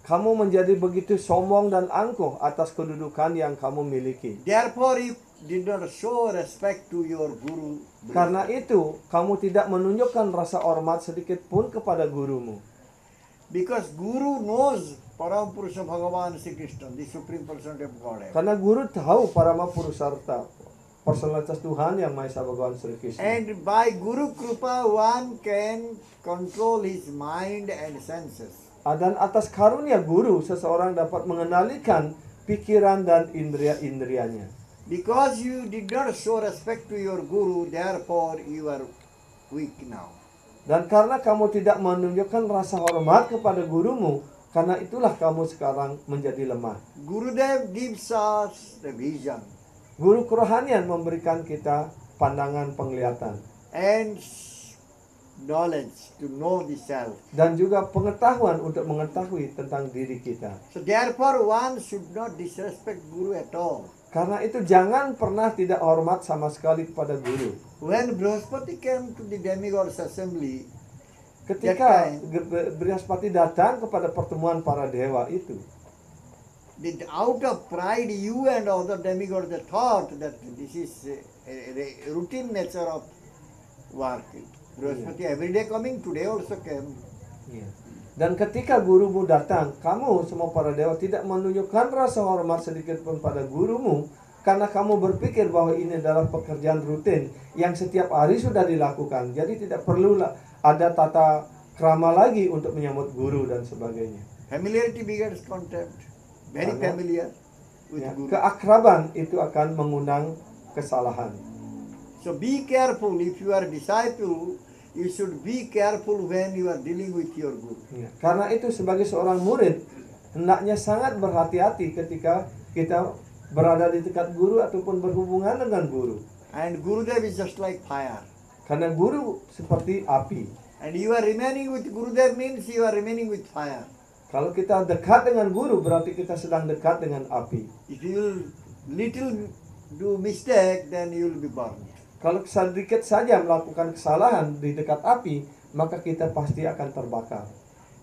Speaker 2: Kamu menjadi begitu sombong dan angkuh atas kedudukan yang kamu miliki.
Speaker 1: Therefore, you did not show respect to your guru.
Speaker 2: Karena itu, kamu tidak menunjukkan rasa hormat sedikit pun kepada gurumu.
Speaker 1: Because Guru knows Parampurusha Bhagavan Sri Krishna, the supreme personality of Godhead.
Speaker 2: Karena guru tahu Parama Purusarta, personalitas Tuhan yang Maha Esa Bhagavan Sri Krishna.
Speaker 1: And by Guru Kripa, one can control his mind and senses.
Speaker 2: Dan atas karunia guru, seseorang dapat mengendalikan pikiran dan indria-indrianya.
Speaker 1: Because you did not show respect to your Guru, therefore you are weak now.
Speaker 2: Dan karena kamu tidak menunjukkan rasa hormat kepada gurumu, karena itulah kamu sekarang menjadi lemah.
Speaker 1: Gurudev gives us the vision
Speaker 2: Guru kerohanian memberikan kita pandangan penglihatan
Speaker 1: and knowledge to know the self.
Speaker 2: dan juga pengetahuan untuk mengetahui tentang diri kita.
Speaker 1: So therefore one should not disrespect Guru at all.
Speaker 2: Karena itu jangan pernah tidak hormat sama sekali kepada guru.
Speaker 1: When Brihaspati came to the demigods assembly,
Speaker 2: Ketika Brihaspati datang kepada pertemuan para dewa itu,
Speaker 1: out of pride you and other demigods thought that this is a routine nature of work. Brihaspati every day coming, today also came.
Speaker 2: dan ketika gurumu datang, kamu semua para dewa tidak menunjukkan rasa hormat sedikit pun pada gurumu, karena kamu berpikir bahwa ini adalah pekerjaan rutin yang setiap hari sudah dilakukan. Jadi tidak perlu ada tata krama lagi untuk menyambut guru dan sebagainya.
Speaker 1: Familiarity begets contempt. Very familiar with Guru.
Speaker 2: Keakraban itu akan mengundang kesalahan.
Speaker 1: So be careful if you are a disciple. You should be careful when you are dealing with your Guru.
Speaker 2: Karena itu sebagai seorang murid, hendaknya sangat berhati-hati ketika kita berada di dekat guru ataupun berhubungan dengan guru.
Speaker 1: And Gurudev is just like fire.
Speaker 2: Karena guru seperti api.
Speaker 1: And you are remaining with Gurudev means you are remaining with fire.
Speaker 2: Kalau kita dekat dengan guru, berarti kita sedang dekat dengan api.
Speaker 1: If you will little do mistake, then you will be burned.
Speaker 2: Kalau sedikit saja melakukan kesalahan di dekat api, maka kita pasti akan terbakar.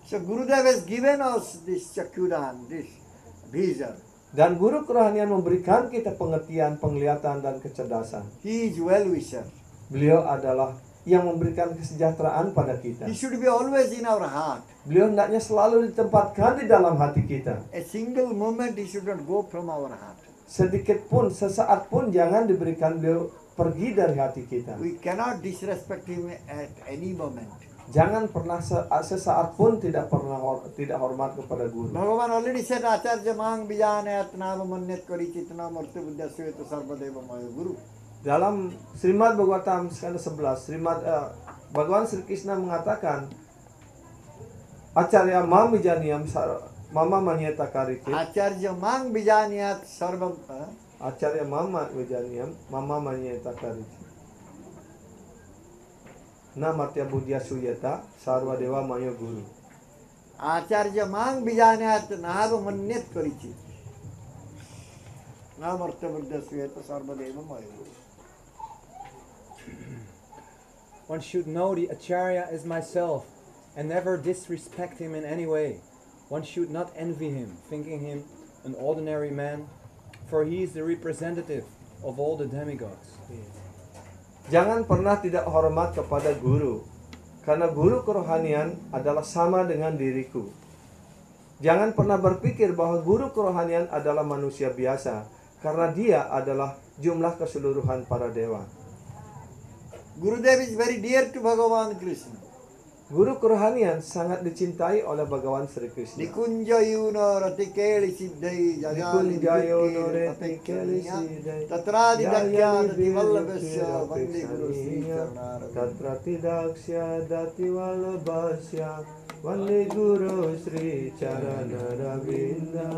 Speaker 1: So Gurudev has given us this Chakudan, this vision.
Speaker 2: Dan guru kerohanian memberikan kita pengertian, penglihatan, dan kecerdasan.
Speaker 1: He is well-wisher.
Speaker 2: Beliau adalah yang memberikan kesejahteraan pada kita.
Speaker 1: He should be always in our heart.
Speaker 2: Beliau hendaknya selalu ditempatkan di dalam hati kita.
Speaker 1: A single moment he should not go from our heart.
Speaker 2: Sedikit pun, sesaat pun jangan diberikan beliau pergi dari hati kita.
Speaker 1: We cannot disrespect him at any moment.
Speaker 2: Jangan pernah sesaat pun tidak hormat kepada guru.
Speaker 1: Bhagavan already said, Acharya mang bijanayat nama mannet kari citna martu buddha sveta sarvadeva maya guru.
Speaker 2: Dalam Srimad Bhagavatam skanda 11, Bhagavan Sri Krishna mengatakan, Acarya mam bijaniyam Mama Manyeta Kariti,
Speaker 1: Acharya Mang Bijanyat Sarvam.
Speaker 2: Acarya Mama Vijaniam, Mama Manyeta Kariti. Namatya Budya Suyata, Sarva Dewa Maya Guru.
Speaker 1: Acharya Mang Bijanyat Nahava Manyet Karichi. Namartya Buddha Suyata Sarva Deva Maya Guru.
Speaker 3: One should know the Acharya as myself and never disrespect him in any way. One should not envy him, thinking him an ordinary man, for he is the representative of all the demigods.
Speaker 2: Jangan pernah tidak hormat kepada guru, karena guru kerohanian adalah sama dengan diriku. Jangan pernah berpikir bahwa guru kerohanian adalah manusia biasa, karena dia adalah jumlah keseluruhan para dewa.
Speaker 1: Gurudev is very dear to Bhagavan Krishna.
Speaker 2: Guru kerohanian sangat dicintai oleh Bhagawan Sri Krishna.
Speaker 1: Nikunjayuno ratikeli siddhai jagani
Speaker 2: Nikunjayono
Speaker 1: dikke
Speaker 2: ratikeli
Speaker 1: ratikeliya
Speaker 2: siddhai
Speaker 1: tatradi dakya
Speaker 2: Jayani
Speaker 1: dati vallabhasya
Speaker 2: Vira
Speaker 1: vande guru Sri
Speaker 2: Krishna
Speaker 1: Charanarvind.
Speaker 2: Tatrati Daksya Dati Vallabhasya Vande Guru Sri Charanaravinda.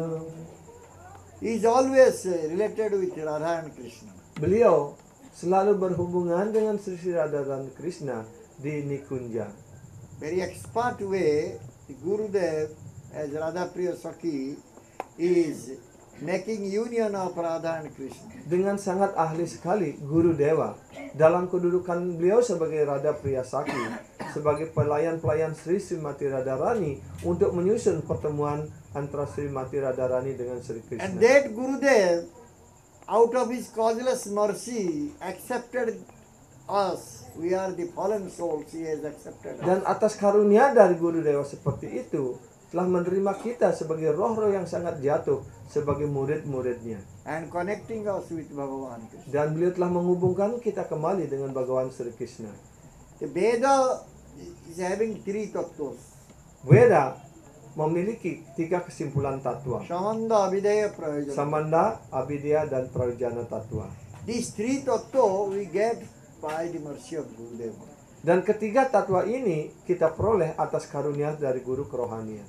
Speaker 1: He is always related with Radha and Krishna.
Speaker 2: Beliau selalu berhubungan dengan Sri Radha dan Krishna di Nikunja.
Speaker 1: Very expert way, the Gurudev as Radha Priya Sakhi is making union of Radha and Krishna.
Speaker 2: Dengan sangat ahli sekali Guru Dewa dalam kedudukan beliau sebagai Radha Priya Sakhi, sebagai pelayan-pelayan Sri Srimati Radharani untuk menyusun pertemuan antara Srimati Radharani dengan Sri Krishna.
Speaker 1: And that Gurudev, out of his causeless mercy, accepted us. We are the fallen souls. He has accepted us.
Speaker 2: Dan atas karunia dari Guru Dewa seperti itu, telah menerima kita sebagai roh-roh yang sangat jatuh sebagai murid-muridnya.
Speaker 1: And connecting us with Bhagavan Krishna.
Speaker 2: Dan beliau telah menghubungkan kita kembali dengan Bhagawan Sri Krishna.
Speaker 1: The Veda is having three tattvas.
Speaker 2: Veda memiliki 3 kesimpulan tatwa.
Speaker 1: Samanda, Avideya, Prayojana.
Speaker 2: Samanda, Abhidya, dan Prayojana tatwa.
Speaker 1: These three tattva we get by the mercy of Gurudeva.
Speaker 2: Dan ketiga tatwa ini kita peroleh atas karunia dari guru kerohanian.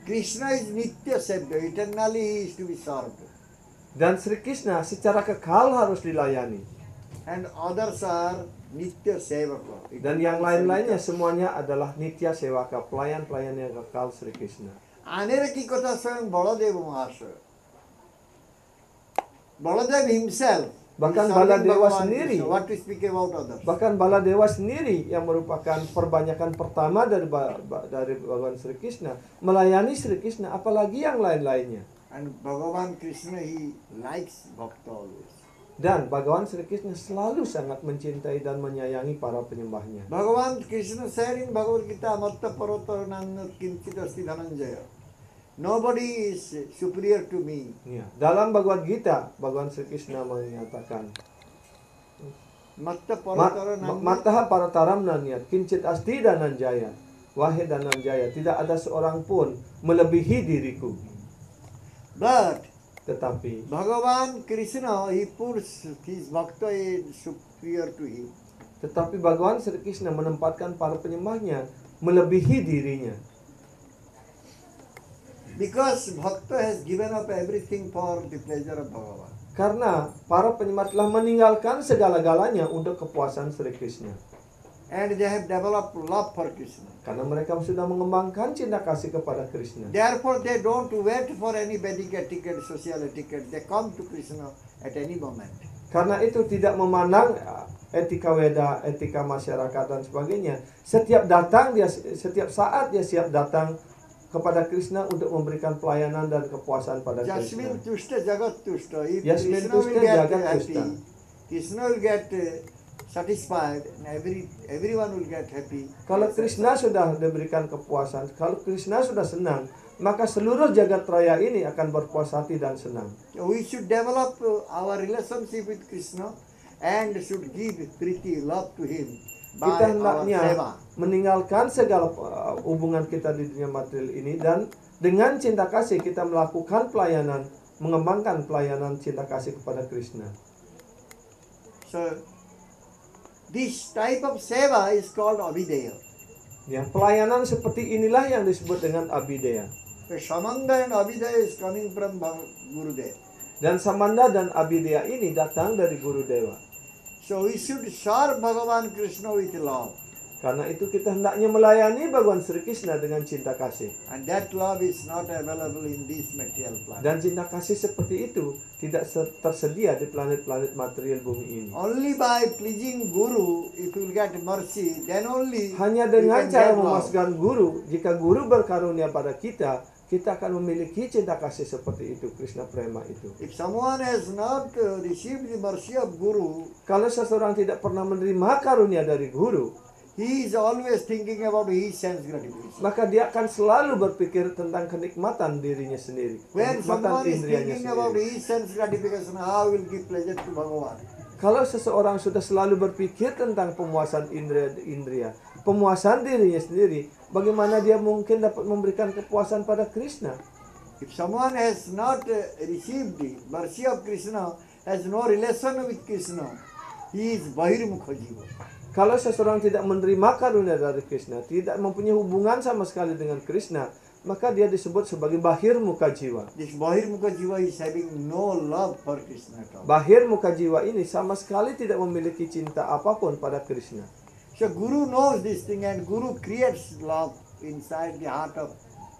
Speaker 1: Krishna is Nitya Sevya, eternally he is to be served.
Speaker 2: Dan Sri Krishna secara kekal harus dilayani.
Speaker 1: And others are Nitya Sevaka.
Speaker 2: Dan yang lain-lainnya semuanya adalah Nitya Sewaka, pelayan-pelayan yang kekal Sri Krishna.
Speaker 1: Anera ki kotha swayam Baladeva Mahasaya. Baladev himself.
Speaker 2: Bahkan
Speaker 1: is serving
Speaker 2: Baladewa
Speaker 1: Bhagavan
Speaker 2: sendiri.
Speaker 1: Krishna. What to speak about others?
Speaker 2: Bahkan Baladewa sendiri yang merupakan perbanyakan pertama dari Bhagawan Sri Krishna melayani Sri Krishna, apalagi yang lain-lainnya.
Speaker 1: And Bhagavan Krishna, he likes bhakta always.
Speaker 2: Dan Bhagawan Sri Krishna selalu sangat mencintai dan menyayangi para penyembahnya.
Speaker 1: Bhagavan Krishna said in Bhagavad Gita, Matta Parata Nanna Kinchit Asti Dhananjaya. Nobody is superior to me.
Speaker 2: Ya, dalam Bhagavad Gita, Bhagawan Sri Krishna menyatakan,
Speaker 1: Matta Parata Nanna.
Speaker 2: Mataha parataram nanyat, kincit asti dananjaya. Wahai dananjaya, tidak ada seorang pun melebihi diriku.
Speaker 1: But
Speaker 2: Tetapi
Speaker 1: Bhagavan Krishna, he puts his bhakta is superior to him.
Speaker 2: Tetapi Bhagawan Sri Krishna menempatkan para penyembahnya melebihi dirinya.
Speaker 1: Because bhakta has given up everything for the pleasure of Bhagavan.
Speaker 2: Karena para penyembah telah meninggalkan segala-galanya untuk kepuasan Sri Krishna.
Speaker 1: And they have developed love for Krishna.
Speaker 2: Karena mereka sudah mengembangkan cinta kasih kepada Krishna.
Speaker 1: Therefore, they don't wait for anybody get ticket, social ticket. They come to Krishna at any moment.
Speaker 2: Karena itu tidak memandang etika Weda, etika masyarakat dan sebagainya. Setiap saat dia siap datang kepada Krishna untuk memberikan pelayanan dan kepuasan pada Krishna.
Speaker 1: Jasmin tushta jagat tushta. If
Speaker 2: Yasmin
Speaker 1: Krishna will
Speaker 2: tushta
Speaker 1: get
Speaker 2: jagat
Speaker 1: happy,
Speaker 2: tushta.
Speaker 1: Krishna will get satisfied, and everyone will get happy.
Speaker 2: Kalau Krishna sudah diberikan kepuasan, kalau Krishna sudah senang, maka seluruh jagat raya ini akan berpuas hati dan senang.
Speaker 1: We should develop our relationship with Krishna and should give priti, love to him by
Speaker 2: Kita
Speaker 1: our
Speaker 2: hendaknya
Speaker 1: seva.
Speaker 2: meninggalkan segala hubungan kita di dunia material ini dan dengan cinta kasih kita melakukan pelayanan, mengembangkan pelayanan cinta kasih kepada Krishna.
Speaker 1: So, this type of seva is called avideya.
Speaker 2: Ya, pelayanan seperti inilah yang disebut dengan Abhidaya.
Speaker 1: The Samanda and Abhidaya is coming from Gurudev.
Speaker 2: Dan Samanda dan Abhidaya ini datang dari Guru Dewa.
Speaker 1: So we should serve Bhagavan Krishna with love.
Speaker 2: Karena itu kita hendaknya melayani Bhagawan Sri Krishna dengan cinta kasih.
Speaker 1: And that love is not available in this material planet.
Speaker 2: Dan cinta kasih seperti itu tidak tersedia di planet-planet material bumi ini.
Speaker 1: Only by pleasing Guru, if you will get mercy, then only
Speaker 2: Hanya
Speaker 1: you
Speaker 2: dengan
Speaker 1: can
Speaker 2: cara
Speaker 1: get love.
Speaker 2: memuaskan Guru, jika Guru berkarunia pada kita akan memiliki cinta kasih seperti itu, Krishna Prema itu.
Speaker 1: If someone has not received the mercy of Guru,
Speaker 2: Kalau seseorang tidak pernah menerima karunia dari Guru,
Speaker 1: he is always thinking about his sense gratification.
Speaker 2: maka dia akan selalu berpikir tentang kenikmatan dirinya sendiri,
Speaker 1: When
Speaker 2: kenikmatan
Speaker 1: someone is
Speaker 2: indrianya
Speaker 1: thinking about
Speaker 2: sendiri.
Speaker 1: his sense gratification, how will give pleasure to Bhagavan?
Speaker 2: Kalau seseorang sudah selalu berpikir tentang pemuasan indria, pemuasan dirinya sendiri, bagaimana dia mungkin dapat memberikan kepuasan pada Krishna?
Speaker 1: If someone has not received the mercy of Krishna, has no relation with Krishna, he is Bahirmukha Jiva.
Speaker 2: Kalau seseorang tidak menerima karunia dari Krishna, tidak mempunyai hubungan sama sekali dengan Krishna, maka dia disebut sebagai bahir muka jiwa.
Speaker 1: This Bahirmukha Jiva is having no love for Krishna at all.
Speaker 2: Bahir muka jiwa ini sama sekali tidak memiliki cinta apapun pada Krishna.
Speaker 1: So Guru knows this thing and Guru creates love inside the heart of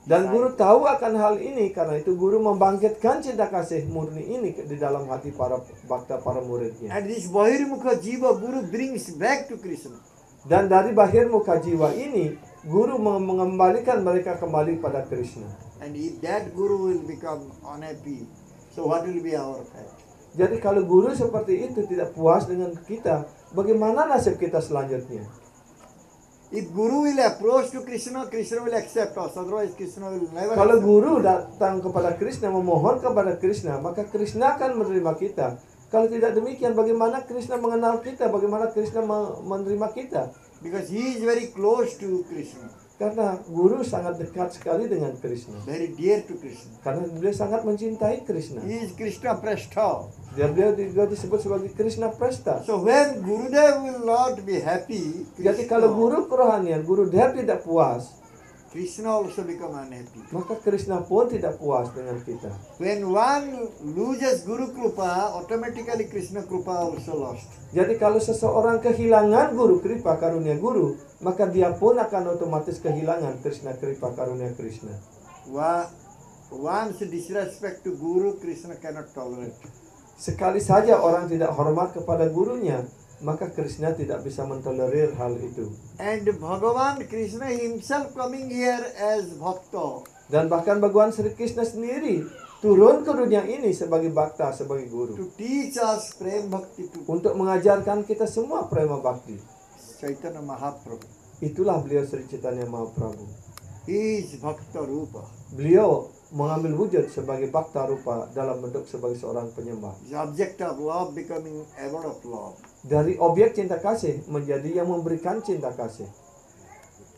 Speaker 2: Dan Guru tahu akan hal ini, karena itu Guru membangkitkan cinta kasih murni ini di dalam hati para bhakta, para muridnya.
Speaker 1: And this Bahirmukha Jiva Guru brings back to Krishna.
Speaker 2: Dan dari bahir muka jiwa ini, Guru mengembalikan mereka kembali pada Krishna.
Speaker 1: And if that Guru will become unhappy, so what will be our fate?
Speaker 2: Jadi kalau Guru seperti itu tidak puas dengan kita, bagaimana nasib kita selanjutnya?
Speaker 1: If Guru will approach to Krishna, Krishna will accept us. Otherwise, Krishna will never
Speaker 2: Kalau
Speaker 1: accept.
Speaker 2: Guru datang kepada Krishna, memohon kepada Krishna, maka Krishna akan menerima kita. Kalau tidak demikian, bagaimana Krishna mengenal kita? Bagaimana Krishna menerima kita?
Speaker 1: Because he is very close to Krishna,
Speaker 2: Karena Guru sangat dekat sekali dengan Krishna.
Speaker 1: very dear to Krishna.
Speaker 2: Karena beliau sangat mencintai Krishna.
Speaker 1: He is Krishna Prashtha.
Speaker 2: Dan beliau juga disebut sebagai Krishna Prasta.
Speaker 1: So when Gurudev will not be happy,
Speaker 2: Jadi kalau Guru kerohanian, Guru Dev tidak puas,
Speaker 1: Krishna also become unhappy.
Speaker 2: maka Krishna pun tidak puas dengan kita.
Speaker 1: When one loses Guru Krupa, automatically Krishna Krupa also lost.
Speaker 2: Jadi kalau seseorang kehilangan Guru Kripa karunia Guru, maka dia pun akan otomatis kehilangan Krishna Kripa karunia Krishna.
Speaker 1: Once disrespect to Guru, Krishna cannot tolerate.
Speaker 2: Sekali saja orang tidak hormat kepada gurunya, maka Krishna tidak bisa mentolerir hal itu.
Speaker 1: And Bhagavan Krishna himself coming here as Bhakta.
Speaker 2: Dan bahkan Bhagawan Sri Krishna sendiri turun ke dunia ini sebagai bhakta, sebagai guru,
Speaker 1: To teach us Prem Bhakti to
Speaker 2: untuk mengajarkan kita semua prema bhakti.
Speaker 1: Chaitanya Mahaprabhu.
Speaker 2: Itulah beliau Sri Chaitanya Mahaprabhu.
Speaker 1: He is Bhakta Rupa.
Speaker 2: Beliau mengambil wujud sebagai bhakta rupa dalam bentuk sebagai seorang penyembah.
Speaker 1: The object of love becoming ever of love.
Speaker 2: Dari objek cinta kasih menjadi yang memberikan cinta kasih.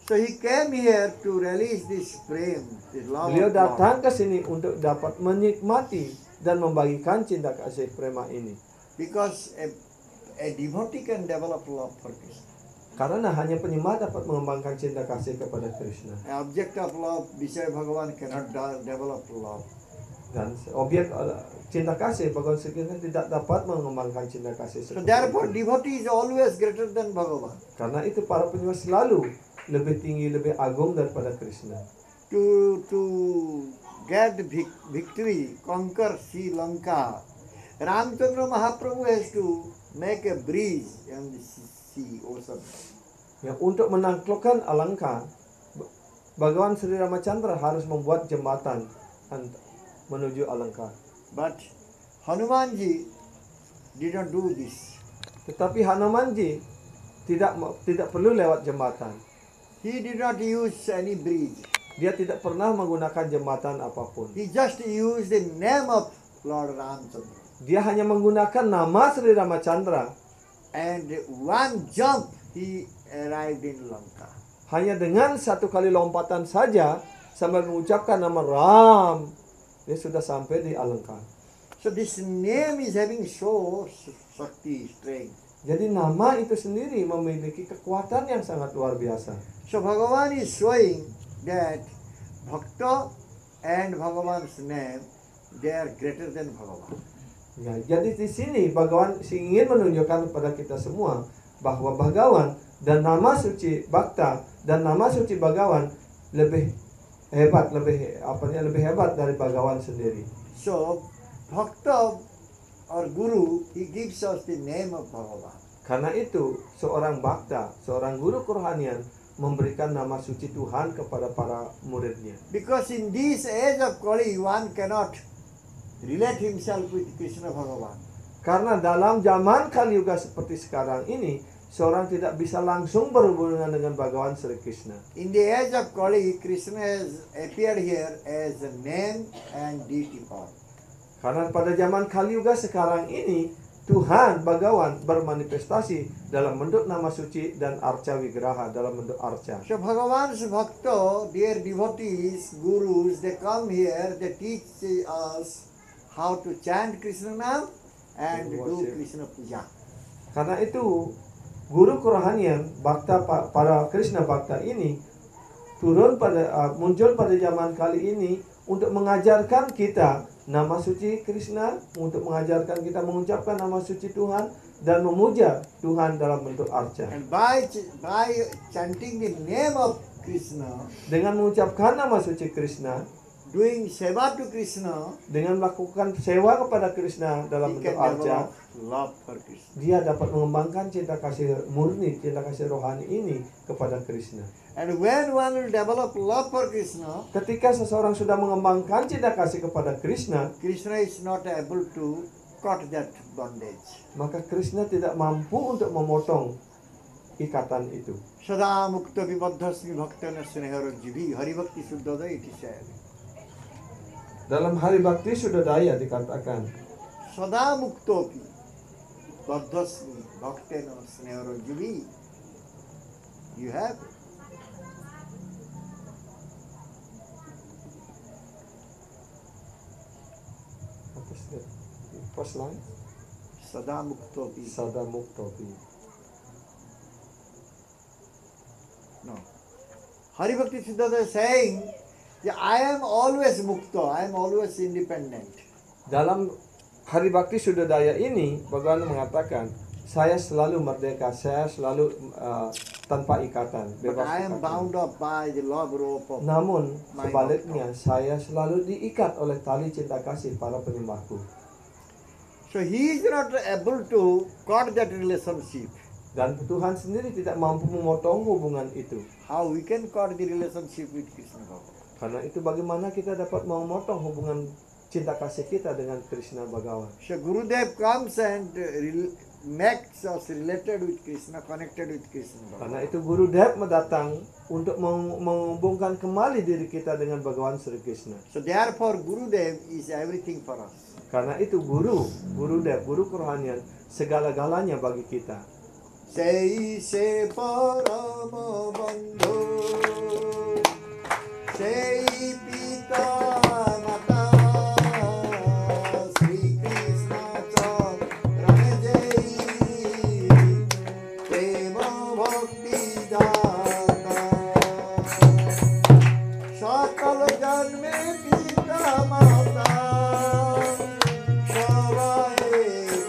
Speaker 1: So he came here to release this Prem, this love
Speaker 2: Beliau
Speaker 1: of love.
Speaker 2: datang ke sini untuk dapat menikmati dan membagikan cinta kasih prema ini.
Speaker 1: Because a devotee can develop love for Krishna.
Speaker 2: Karena hanya penyembah dapat mengembangkan cinta kasih kepada Krishna.
Speaker 1: An object of love, Vishaya Bhagavan cannot develop love.
Speaker 2: Dan objek cinta kasih Bhagawan Sri Krishna tidak dapat mengembangkan cinta kasih
Speaker 1: So
Speaker 2: seperti
Speaker 1: therefore
Speaker 2: itu.
Speaker 1: devotee is always greater than Bhagavan.
Speaker 2: Karena itu para penyembah selalu lebih tinggi, lebih agung daripada Krishna.
Speaker 1: To get victory, conquer Sri Lanka, Ramchandra Mahaprabhu has to make a bridge on the sea, ocean.
Speaker 2: Ya, untuk menaklukkan Alangka, Bhagawan Sri Ramachandra harus membuat jembatan menuju Alangka.
Speaker 1: But Hanumanji did not do this.
Speaker 2: Tetapi Hanumanji tidak perlu lewat jembatan.
Speaker 1: He did not use any bridge.
Speaker 2: Dia tidak pernah menggunakan jembatan apapun.
Speaker 1: He just used the name of Lord Ramchandra.
Speaker 2: Dia hanya menggunakan nama Sri Ramachandra.
Speaker 1: And one jump, he arrived in Lanka.
Speaker 2: Hanya dengan satu kali lompatan saja sambil mengucapkan nama Ram, dia sudah sampai di Alangka.
Speaker 1: So this name is having so Shakti, strength.
Speaker 2: Jadi nama itu sendiri memiliki kekuatan yang sangat luar biasa.
Speaker 1: So Bhagavan is showing that Bhakta and Bhagavan's name, they are greater than Bhagavan.
Speaker 2: Ya, jadi di sini Bhagavan ingin menunjukkan kepada kita semua bahwa Bhagavan dan nama suci Bhakta dan nama suci Bhagavan lebih hebat, lebih hebat dari Bhagavan sendiri.
Speaker 1: So Bhakta or Guru, he gives us the name of Bhagavan.
Speaker 2: Karena itu seorang Bhakta, seorang guru kerohanian memberikan nama suci Tuhan kepada para muridnya.
Speaker 1: Because in this age of Kali, one cannot relate himself with Krishna Bhagavan.
Speaker 2: Karena dalam zaman Kali Yuga seperti sekarang ini, seorang tidak bisa langsung berhubungan dengan Bhagavan Sri Krishna.
Speaker 1: In the age of Kali, Krishna has appeared here as a name and deity form.
Speaker 2: Karena pada zaman Kali Yuga sekarang ini, Tuhan Bhagavan bermanifestasi dalam bentuk nama suci dan arca wigraha, dalam bentuk arca.
Speaker 1: So Bhagavan's Bhakta, their devotees, gurus, they come here, they teach us how to chant Krishna Nam and do
Speaker 2: Worship.
Speaker 1: Krishna Puja.
Speaker 2: Karena itu guru kerohanian Bhakta para Krishna Bhakta ini muncul pada zaman kali ini untuk mengajarkan kita nama suci Krishna, untuk mengajarkan kita mengucapkan nama suci Tuhan dan memuja Tuhan dalam bentuk arca.
Speaker 1: And by chanting the name of Krishna,
Speaker 2: Dengan mengucapkan nama suci Krishna,
Speaker 1: doing seva to Krishna,
Speaker 2: dengan melakukan sewa kepada Krishna dalam
Speaker 1: he
Speaker 2: bentuk
Speaker 1: can
Speaker 2: arca,
Speaker 1: develop love for Krishna.
Speaker 2: dia dapat mengembangkan cinta kasih murni, cinta kasih rohani ini kepada Krishna.
Speaker 1: And when one will develop love for Krishna,
Speaker 2: Ketika seseorang sudah mengembangkan cinta kasih kepada Krishna,
Speaker 1: Krishna is not able to cut that bondage.
Speaker 2: maka Krishna tidak mampu untuk memotong ikatan itu.
Speaker 1: Sada mukta vibhaddhasmi bhaktana snehara jivi hari bhakti suddhada iti said.
Speaker 2: Dalam Hari Bakti Sudadaya dikatakan,
Speaker 1: Sada muktopi baddhasmi bhaktana snehara jivi. You have it.
Speaker 2: apa sih? First line,
Speaker 1: Sada muktopi.
Speaker 2: Sada Muktopi.
Speaker 1: No. Hari bhakti suddhada is saying, that I am always mukta, I am always independent.
Speaker 2: Dalam Hari Bakti Sudadaya ini, Bhagavan mengatakan, saya selalu merdeka, saya selalu tanpa ikatan,
Speaker 1: But
Speaker 2: bebas
Speaker 1: I am
Speaker 2: ikatan.
Speaker 1: bound up by the love rope of
Speaker 2: Namun
Speaker 1: my
Speaker 2: sebaliknya, saya selalu diikat oleh tali cinta kasih para penyembahku.
Speaker 1: So he is not able to cut that relationship.
Speaker 2: Dan Tuhan sendiri tidak mampu memotong hubungan itu.
Speaker 1: How we can cut the relationship with Krishna Bhagavan?
Speaker 2: Karena itu bagaimana kita dapat memotong hubungan cinta kasih kita dengan Krishna Bhagavan.
Speaker 1: So Gurudev comes and makes us related with Krishna, connected with Krishna Bhagavan.
Speaker 2: Karena itu Guru Dev mendatang untuk menghubungkan kembali diri kita dengan Bhagavan Sri Krishna.
Speaker 1: So therefore Gurudev is everything for us.
Speaker 2: Karena itu Guru Dev, guru kerohanian, segala-galanya bagi kita.
Speaker 1: Sei se parama bandhu, sei pita mata, Sri Krishna charan jai, prema bhakti data, sakal janme pita mata, sabai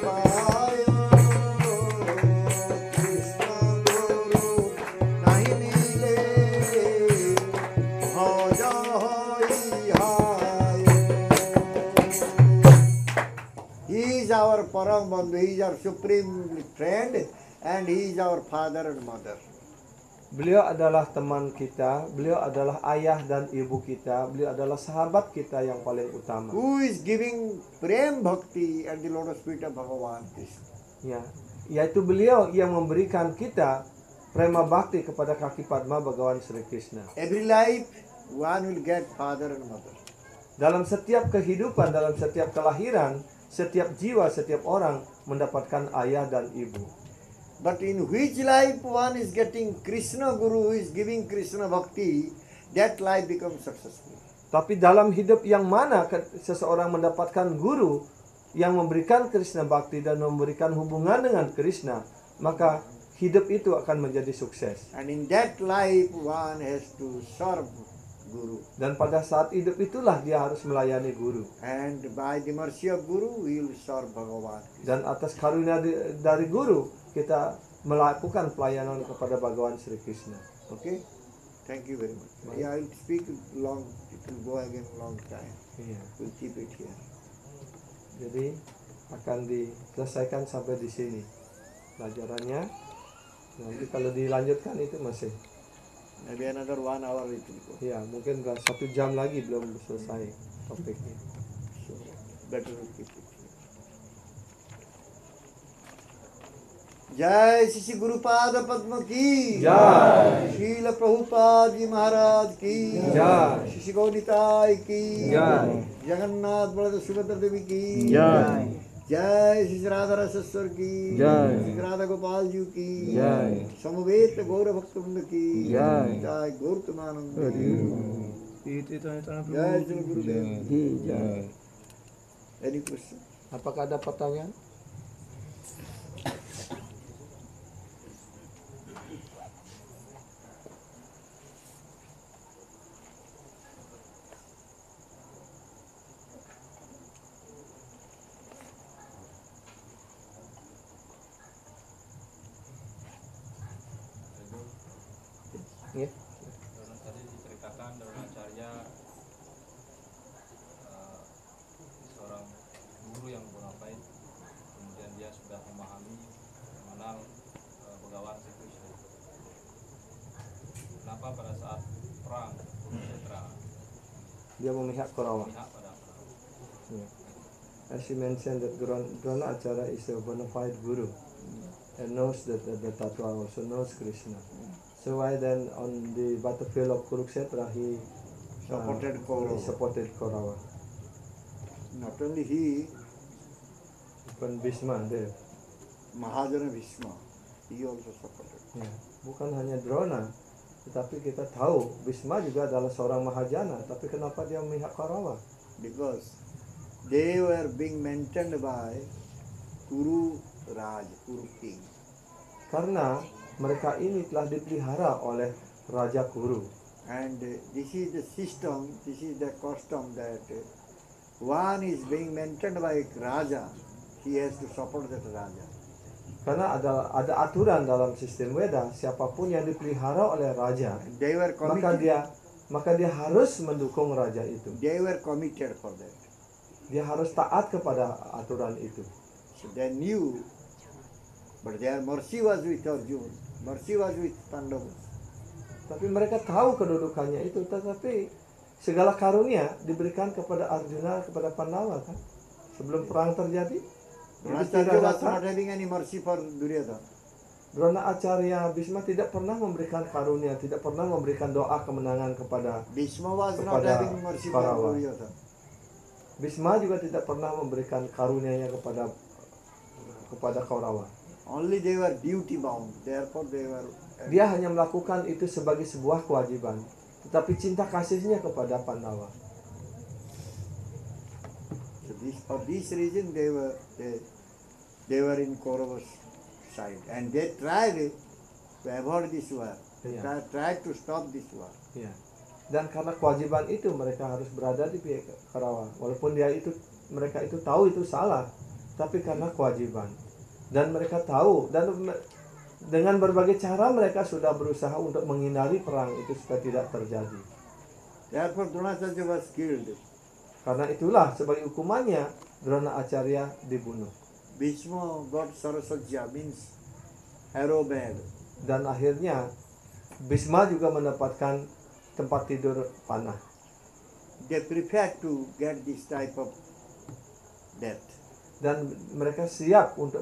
Speaker 1: payo. Krishna Guru nahi mile, bhaja hai hai. He is our Param Bandhu, he is our supreme friend, and he is our father and mother.
Speaker 2: Beliau adalah teman kita, beliau adalah ayah dan ibu kita, beliau adalah sahabat kita yang paling utama.
Speaker 1: Who is giving prem bhakti at the lotus feet of Bhagavan Krishna.
Speaker 2: Ya, yaitu beliau yang memberikan kita prema bakti kepada kaki Padma Bhagavan Sri Krishna.
Speaker 1: Every life, one will get father and mother.
Speaker 2: Dalam setiap kehidupan, dalam setiap kelahiran, setiap jiwa, setiap orang mendapatkan ayah dan ibu.
Speaker 1: But in which life one is getting Krishna Guru, who is giving Krishna Bhakti, that life becomes successful.
Speaker 2: Tapi dalam hidup yang mana seseorang mendapatkan guru yang memberikan Krishna Bhakti dan memberikan hubungan dengan Krishna, maka hidup itu akan menjadi sukses.
Speaker 1: And in that life, one has to serve Guru.
Speaker 2: Dan pada saat hidup itulah dia harus melayani guru.
Speaker 1: And by the mercy of Guru, we will serve Bhagavan.
Speaker 2: Dan atas karunia dari guru, kita melakukan pelayanan kepada Bhagawan Sri Krishna.
Speaker 1: Okay? Thank you very much. Yeah, I will speak long. It will go again long time.
Speaker 2: Iya.
Speaker 1: We'll keep it here.
Speaker 2: Jadi akan diselesaikan sampai di sini pelajarannya. Nanti kalau dilanjutkan itu masih,
Speaker 1: Maybe another 1 hour it will go.
Speaker 2: ya mungkin 1 jam lagi belum selesai topiknya.
Speaker 1: So better to keep it here. जय श्री गुरुपाद पद्म की
Speaker 2: जय।
Speaker 1: शील प्रभुपाद जी महाराज की
Speaker 2: जय।
Speaker 1: श्री गौनिताय की
Speaker 2: जय।
Speaker 1: जगन्नाथ बलदेव सुभद्रा देवी की
Speaker 2: जय।
Speaker 1: जय श्री राधा रसेश्वर की
Speaker 2: जय।
Speaker 1: श्री राधा गोपाल जी की
Speaker 2: जय।
Speaker 1: समवेत गौर भक्तवृंद की
Speaker 2: जय।
Speaker 1: जय गौतमानंद जय श्री Gurudev any question
Speaker 2: Apakah ada pertanyaan? Ya.
Speaker 4: Tadi diceritakan Dronacharya seorang guru yang bonafide, kemudian dia sudah memahami, mengenal Bhagawan Sri Krishna. Kenapa pada saat perang Kurukshetra
Speaker 2: Dia memihak Kaurawa.
Speaker 4: pihak pada perang?
Speaker 2: Yeah. As you mentioned that Dronacharya is a bona fide guru and knows that the Tattva, also knows Krishna. So why then on the battlefield of Kurukshetra he
Speaker 1: Supported Kaurava.
Speaker 2: he supported Kaurawa.
Speaker 1: Not only he,
Speaker 2: Bukan Bhishma there.
Speaker 1: Mahajana Bhishma, he also supported.
Speaker 2: Ya. Bukan hanya Drona, tetapi kita tahu Bhishma juga adalah seorang Mahajana. Tapi kenapa dia memihak Kaurawa?
Speaker 1: Because they were being maintained by Kuru Raj, Kuru King.
Speaker 2: Karena mereka ini telah dipelihara oleh Raja Kuru.
Speaker 1: And this is the system, this is the custom that one is being maintained by Raja, he has to support that Raja.
Speaker 2: Karena ada aturan dalam sistem Weda, siapapun yang dipelihara oleh raja,
Speaker 1: And they were
Speaker 2: maka dia harus mendukung raja itu.
Speaker 1: they were committed for that.
Speaker 2: Dia harus taat kepada aturan itu.
Speaker 1: So they knew, but their mercy was with Arjuna, mercy was with Pandavas.
Speaker 2: Tapi mereka tahu kedudukannya itu, tetapi segala karunia diberikan kepada Arjuna, kepada Pandawa kan. Sebelum perang terjadi,
Speaker 1: Dronacharya was not having any mercy for Duryodhana.
Speaker 2: Dronacharya Bhishma tidak pernah memberikan karunia, tidak pernah memberikan doa kemenangan kepada
Speaker 1: Bhishma was not
Speaker 2: Kepada
Speaker 1: having mercy for
Speaker 2: Kaurava.
Speaker 1: Duryodhana.
Speaker 2: Bhishma juga tidak pernah memberikan karunianya kepada Kaurawa.
Speaker 1: Only they were duty bound, therefore they were.
Speaker 2: Dia hanya melakukan itu sebagai sebuah kewajiban, tetapi cinta kasihnya kepada Pandawa.
Speaker 1: So for this reason they were in Kaurava's side, and they tried to avoid this war.
Speaker 2: Yeah.
Speaker 1: Tried to stop this war.
Speaker 2: Ya. Dan karena kewajiban itu mereka harus berada di pihak Kaurawa, walaupun mereka itu tahu itu salah, tapi karena kewajiban. Dan mereka tahu, dan dengan berbagai cara mereka sudah berusaha untuk menghindari perang itu supaya tidak terjadi.
Speaker 1: Therefore Dronacharya was killed.
Speaker 2: Karena itulah sebagai hukumannya Dronacharya dibunuh.
Speaker 1: Bhishma got Saraswajya, means arrow bed.
Speaker 2: Dan akhirnya Bhishma juga mendapatkan tempat tidur panah.
Speaker 1: They prepared to get this type of death.
Speaker 2: Dan mereka siap untuk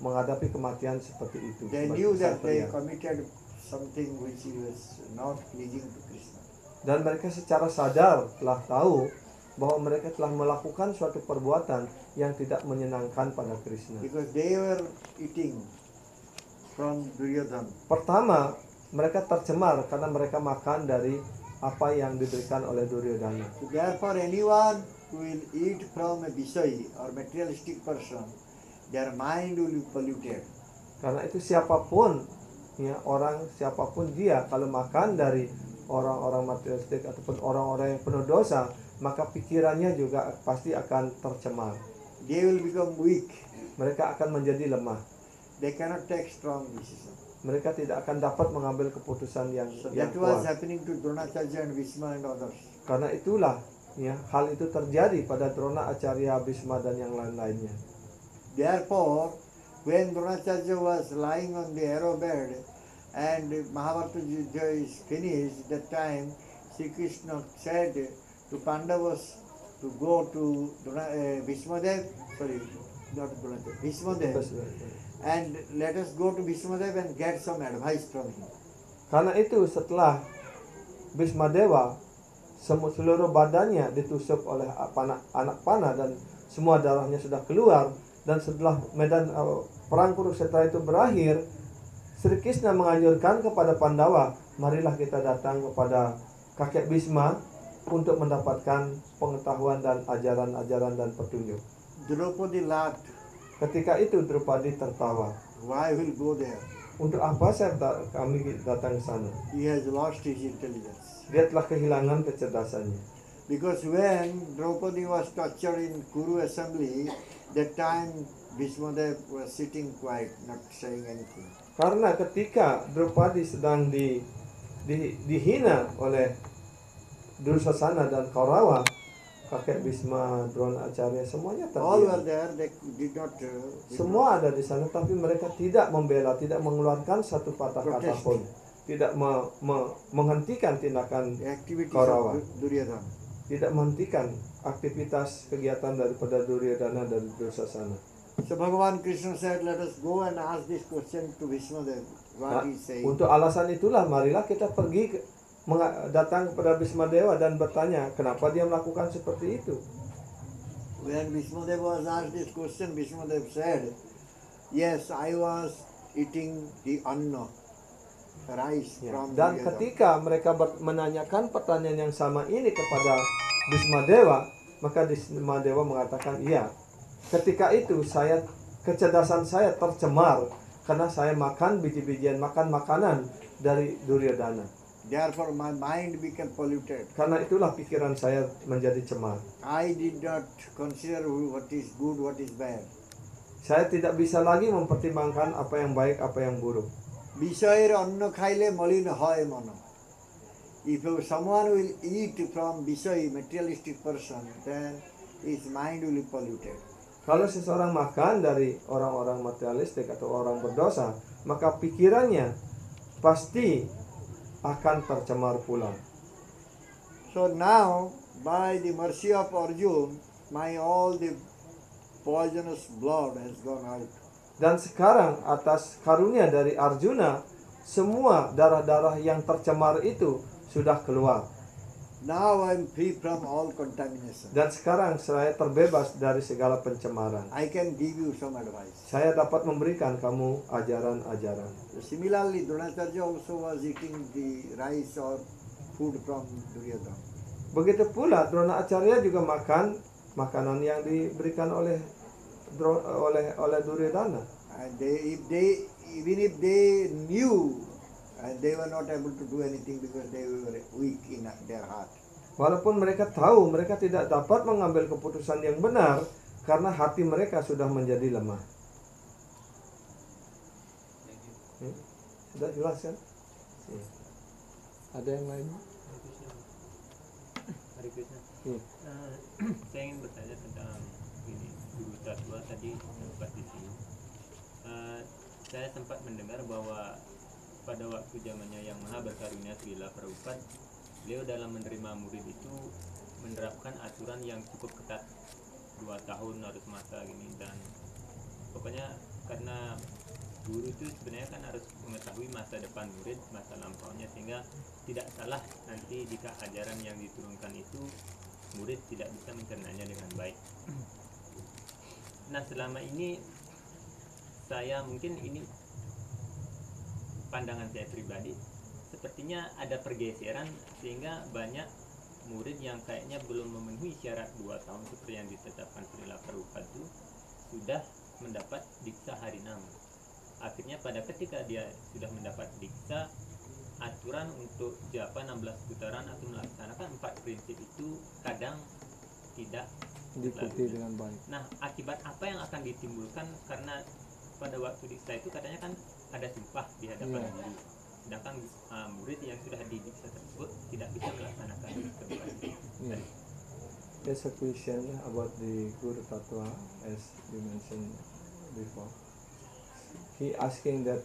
Speaker 2: menghadapi kematian seperti itu.
Speaker 1: They
Speaker 2: sebagai
Speaker 1: knew that they
Speaker 2: kesatria.
Speaker 1: committed something which was not pleasing to Krishna.
Speaker 2: Dan mereka secara sadar telah tahu bahwa mereka telah melakukan suatu perbuatan yang tidak menyenangkan pada Krishna.
Speaker 1: Because they were eating from Duryodhana.
Speaker 2: Pertama, mereka tercemar karena mereka makan dari apa yang diberikan oleh Duryodhana.
Speaker 1: So therefore anyone who will eat from a Visai or materialistic person, their mind will be polluted.
Speaker 2: Karena itu siapapun ya, orang siapapun dia kalau makan dari orang-orang materialistik ataupun orang-orang yang penuh dosa, maka pikirannya juga pasti akan tercemar.
Speaker 1: They will become weak.
Speaker 2: Mereka akan menjadi lemah.
Speaker 1: They cannot take strong decision.
Speaker 2: Mereka tidak akan dapat mengambil keputusan yang
Speaker 1: So that was
Speaker 2: kuat.
Speaker 1: happening to Dronacharya and Bhishma and others.
Speaker 2: Karena itulah ya, hal itu terjadi pada Drona, Acarya, Bhisma dan yang lain-lainnya.
Speaker 1: Therefore, when Dronacharya was lying on the arrow bed and Mahabharata Yuddha is finished, that time Sri Krishna said to Pandavas to go to Bhishmadev, sorry, not Dronacharya, Bhishmadev, and let us go to Bhishmadev and get some advice from him.
Speaker 2: Karena itu setelah Bhisma Dewa seluruh badannya ditusuk oleh anak panah dan semua darahnya sudah keluar, dan setelah medan perang Kurukshetra itu berakhir, Sri Krishna menganjurkan kepada Pandawa, marilah kita datang kepada kakek Bhisma untuk mendapatkan pengetahuan dan ajaran-ajaran dan petunjuk.
Speaker 1: Draupadi laughed.
Speaker 2: Ketika itu Draupadi tertawa.
Speaker 1: Why will go there?
Speaker 2: Untuk apa kami datang ke sana?
Speaker 1: He has lost his intelligence.
Speaker 2: Dia telah kehilangan kecerdasannya.
Speaker 1: Because when Draupadi was tortured in Kuru assembly, that time Bhishmadev was sitting quiet, not saying anything.
Speaker 2: Karena ketika Draupadi sedang dihina oleh Dursasana dan Kaurawa, kakek Bhisma, Drona, Acarya, semuanya
Speaker 1: All were
Speaker 2: terdiam.
Speaker 1: there, they did not.
Speaker 2: Semua ada di sana, tapi mereka tidak membela, tidak mengeluarkan satu patah kata
Speaker 1: Protest.
Speaker 2: pun, tidak menghentikan tindakan
Speaker 1: The activities
Speaker 2: Kaurawa,
Speaker 1: of Duryodhana.
Speaker 2: tidak menghentikan aktivitas kegiatan daripada Duryodhana dan Dursasana.
Speaker 1: So Bhagavan Krishna said, let us go and ask this question to Bhishmadev. What
Speaker 2: Nah,
Speaker 1: he saying.
Speaker 2: untuk alasan itulah marilah kita pergi datang kepada Bhisma Dewa dan bertanya kenapa dia melakukan seperti itu.
Speaker 1: When Bhishmadev was asked this question, Bhishmadev said, yes, I was eating the anna, rice
Speaker 2: Ya,
Speaker 1: from
Speaker 2: dan
Speaker 1: Duryodhana.
Speaker 2: ketika mereka menanyakan pertanyaan yang sama ini kepada Bhisma Dewa, maka Bhisma Dewa mengatakan, iya, ketika itu kecerdasan saya tercemar karena saya makan biji-bijian, makan makanan dari Duryodhana.
Speaker 1: Therefore my mind became polluted.
Speaker 2: Karena itulah pikiran saya menjadi cemar.
Speaker 1: I did not consider what is good, what is bad.
Speaker 2: Saya tidak bisa lagi mempertimbangkan apa yang baik, apa yang buruk.
Speaker 1: বিষয়ের অন্ন খাইলে মলিন হয় মন. If someone will eat from বিষয়, materialistic person, then his mind will be polluted.
Speaker 2: Kalau seseorang makan dari orang-orang materialistik atau orang berdosa, maka pikirannya pasti akan tercemar pula.
Speaker 1: So now, by the mercy of Arjuna, all the poisonous blood has gone out.
Speaker 2: Dan sekarang atas karunia dari Arjuna, semua darah-darah yang tercemar itu sudah keluar.
Speaker 1: Now I am free from all contamination.
Speaker 2: Dan sekarang saya terbebas dari segala pencemaran.
Speaker 1: I can give you some advice.
Speaker 2: Saya dapat memberikan kamu ajaran-ajaran.
Speaker 1: Similarly, Dronacharya also was eating the rice or food from Duryodhana.
Speaker 2: Begitu pula Drona Acarya juga makan makanan yang diberikan oleh Duryodhana.
Speaker 1: And even if they knew, they were not able to do anything because they were weak in their heart.
Speaker 2: Walaupun mereka tahu mereka tidak dapat mengambil keputusan yang benar karena hati mereka sudah menjadi lemah. Sudah jelas kan? Ada yang lain?
Speaker 5: Hari Krishna. Saya ingin bertanya tentang ini guru tatwa tadi sempat di sini. Saya sempat mendengar bahwa pada waktu zamannya Yang Maha Berkarunia Srila Prabhupada, beliau dalam menerima murid itu menerapkan aturan yang cukup ketat, 2 tahun harus masa gini, dan pokoknya karena guru itu sebenarnya kan harus mengetahui masa depan murid, masa lampaunya, sehingga tidak salah nanti jika ajaran yang diturunkan itu murid tidak bisa mencernanya dengan baik. Nah, selama ini saya mungkin ini pandangan saya pribadi, sepertinya ada pergeseran sehingga banyak murid yang kayaknya belum memenuhi syarat 2 tahun seperti yang ditetapkan Srila Prabhupada itu sudah mendapat diksa harinama. akhirnya pada ketika dia sudah mendapat diksa, aturan untuk japa 16 putaran atau melaksanakan 4 prinsip itu kadang tidak
Speaker 2: diikuti dengan baik.
Speaker 5: Nah, akibat apa yang akan ditimbulkan karena pada waktu diksa itu katanya kan ada sumpah di hadapan
Speaker 2: Iya.
Speaker 5: guru. Sedangkan murid yang sudah didiksa tersebut tidak bisa melaksanakan keduanya.
Speaker 2: Yeah. There's a question about the Guru Tatwa, as you mentioned before. He asking that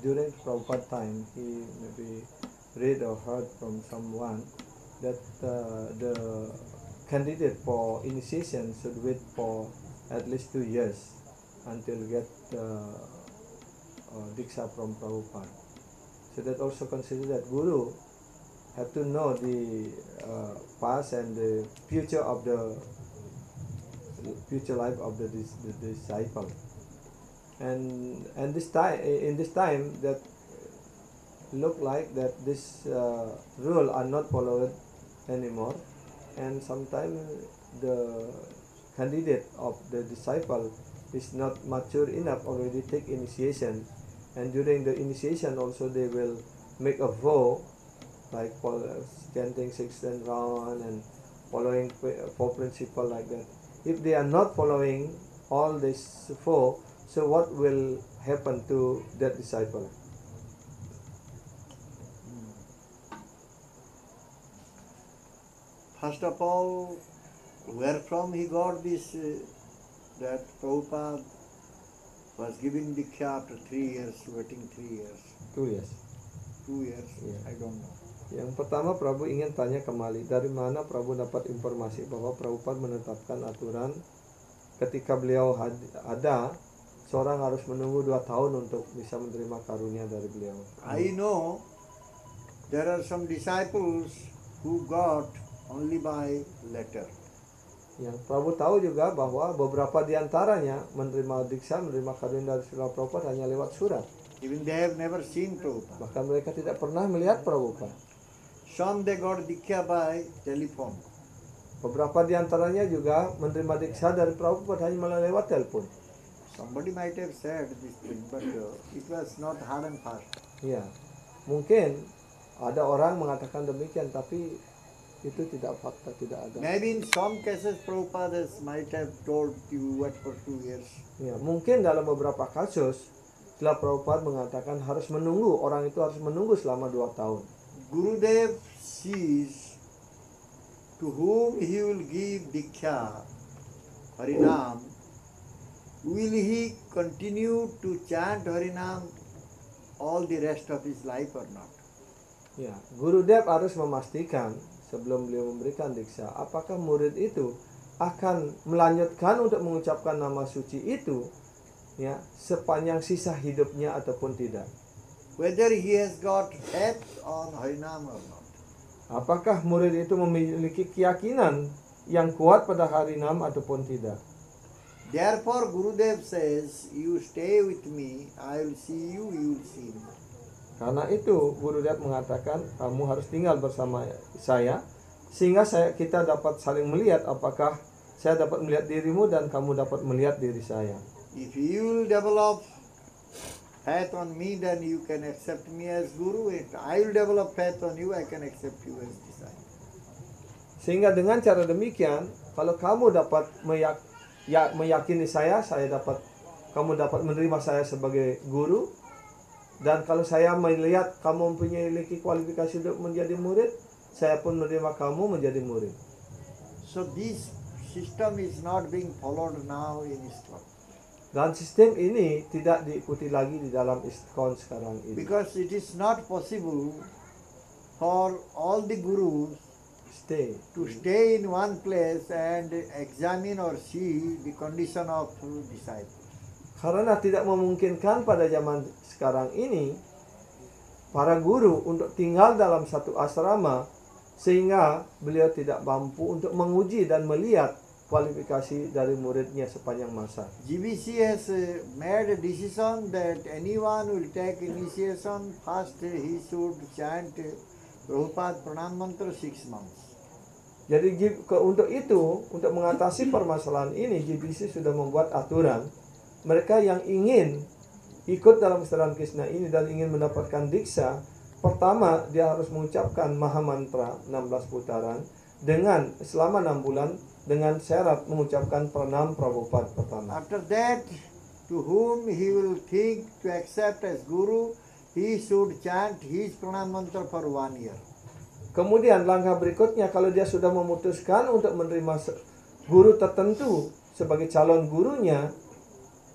Speaker 2: during Prabhupada time, he maybe read or heard from someone that the candidate for initiation should wait for at least 2 years until get Diksha from Prabhupada. So that also consider that Guru have to know the past and the future of the future life of the disciple, and this time in this time that look like that this rule are not followed anymore, and sometimes the candidate of the disciple is not mature enough already take initiation, and during the initiation also they will make a vow like chanting 16 round and following 4 principles like that. If they are not following all these 4, so what will happen to that disciple?
Speaker 1: First of all, where from he got this, that Prabhupada was giving Diksha after 3 years, waiting 3 years.
Speaker 2: 2 years.
Speaker 1: 2 years,
Speaker 2: Yeah.
Speaker 1: I don't know.
Speaker 2: Yang pertama, Prabu ingin tanya kembali, dari mana Prabu dapat informasi bahwa Prabhupada menetapkan aturan ketika beliau ada, seorang harus menunggu 2 tahun untuk bisa menerima karunia dari beliau.
Speaker 1: I know there are some disciples who got only by letter.
Speaker 2: Yang Prabu tahu juga bahwa beberapa di antaranya menerima diksha, menerima karunia dari Srila Prabhupada hanya lewat surat.
Speaker 1: Even they have never seen Prabhupada.
Speaker 2: Bahkan mereka tidak pernah melihat Prabhupada.
Speaker 1: Some they got Diksha by telephone.
Speaker 2: Beberapa di antaranya juga menerima diksha dari Prabhupada hanya melalui lewat telepon.
Speaker 1: Somebody might have said this thing, but it was not hard and fast.
Speaker 2: Ya, mungkin ada orang mengatakan demikian, tapi itu tidak fakta, tidak ada.
Speaker 1: Maybe in some cases Prabhupada might have told you what for 2 years.
Speaker 2: Ya, mungkin dalam beberapa kasus setelah Prabhupada mengatakan harus menunggu, orang itu harus menunggu selama 2 tahun.
Speaker 1: Gurudev sees to whom he will give Diksha, Harinam, will he continue to chant Harinam all the rest of his life or not?
Speaker 2: Ya, Gurudev harus memastikan sebelum beliau memberikan diksha, apakah murid itu akan melanjutkan untuk mengucapkan nama suci itu ya sepanjang sisa hidupnya ataupun tidak.
Speaker 1: Whether he has got faith on Harinam or not.
Speaker 2: Apakah murid itu memiliki keyakinan yang kuat pada Harinam ataupun tidak.
Speaker 1: Therefore Gurudev says, you stay with me, I will see you, you will see me.
Speaker 2: Karena itu Gurudev mengatakan kamu harus tinggal bersama saya sehingga kita dapat saling melihat, apakah saya dapat melihat dirimu dan kamu dapat melihat diri saya.
Speaker 1: If you will develop faith on me, then you can accept me as Guru. If I will develop faith on you, I can accept you as disciple.
Speaker 2: Sehingga dengan cara demikian, kalau kamu dapat meyakini saya dapat, kamu dapat menerima saya sebagai guru. Dan kalau saya melihat kamu memiliki kualifikasi untuk menjadi murid, saya pun menerima kamu menjadi murid.
Speaker 1: So this system is not being followed now in ISKCON.
Speaker 2: Dan sistem ini tidak diikuti lagi di dalam ISKCON sekarang ini.
Speaker 1: Because it is not possible for all the gurus to stay in one place and examine or see the condition of disciples.
Speaker 2: Karena tidak memungkinkan pada zaman sekarang ini para guru untuk tinggal dalam satu asrama sehingga beliau tidak mampu untuk menguji dan melihat kualifikasi dari muridnya sepanjang masa.
Speaker 1: GBC has made a decision that anyone will take initiation, first he should chant Prabhupada Pranam Mantra 6 months.
Speaker 2: Jadi untuk itu, untuk mengatasi permasalahan ini, GBC sudah membuat aturan. Mereka yang ingin ikut dalam kesadaran Krishna ini dan ingin mendapatkan diksa, pertama dia harus mengucapkan Maha Mantra 16 putaran dengan selama 6 bulan dengan syarat mengucapkan pranam Prabhupada pertama.
Speaker 1: After that, to whom he will think to accept as guru, he should chant his pranam mantra for 1 year.
Speaker 2: Kemudian langkah berikutnya, kalau dia sudah memutuskan untuk menerima guru tertentu sebagai calon gurunya,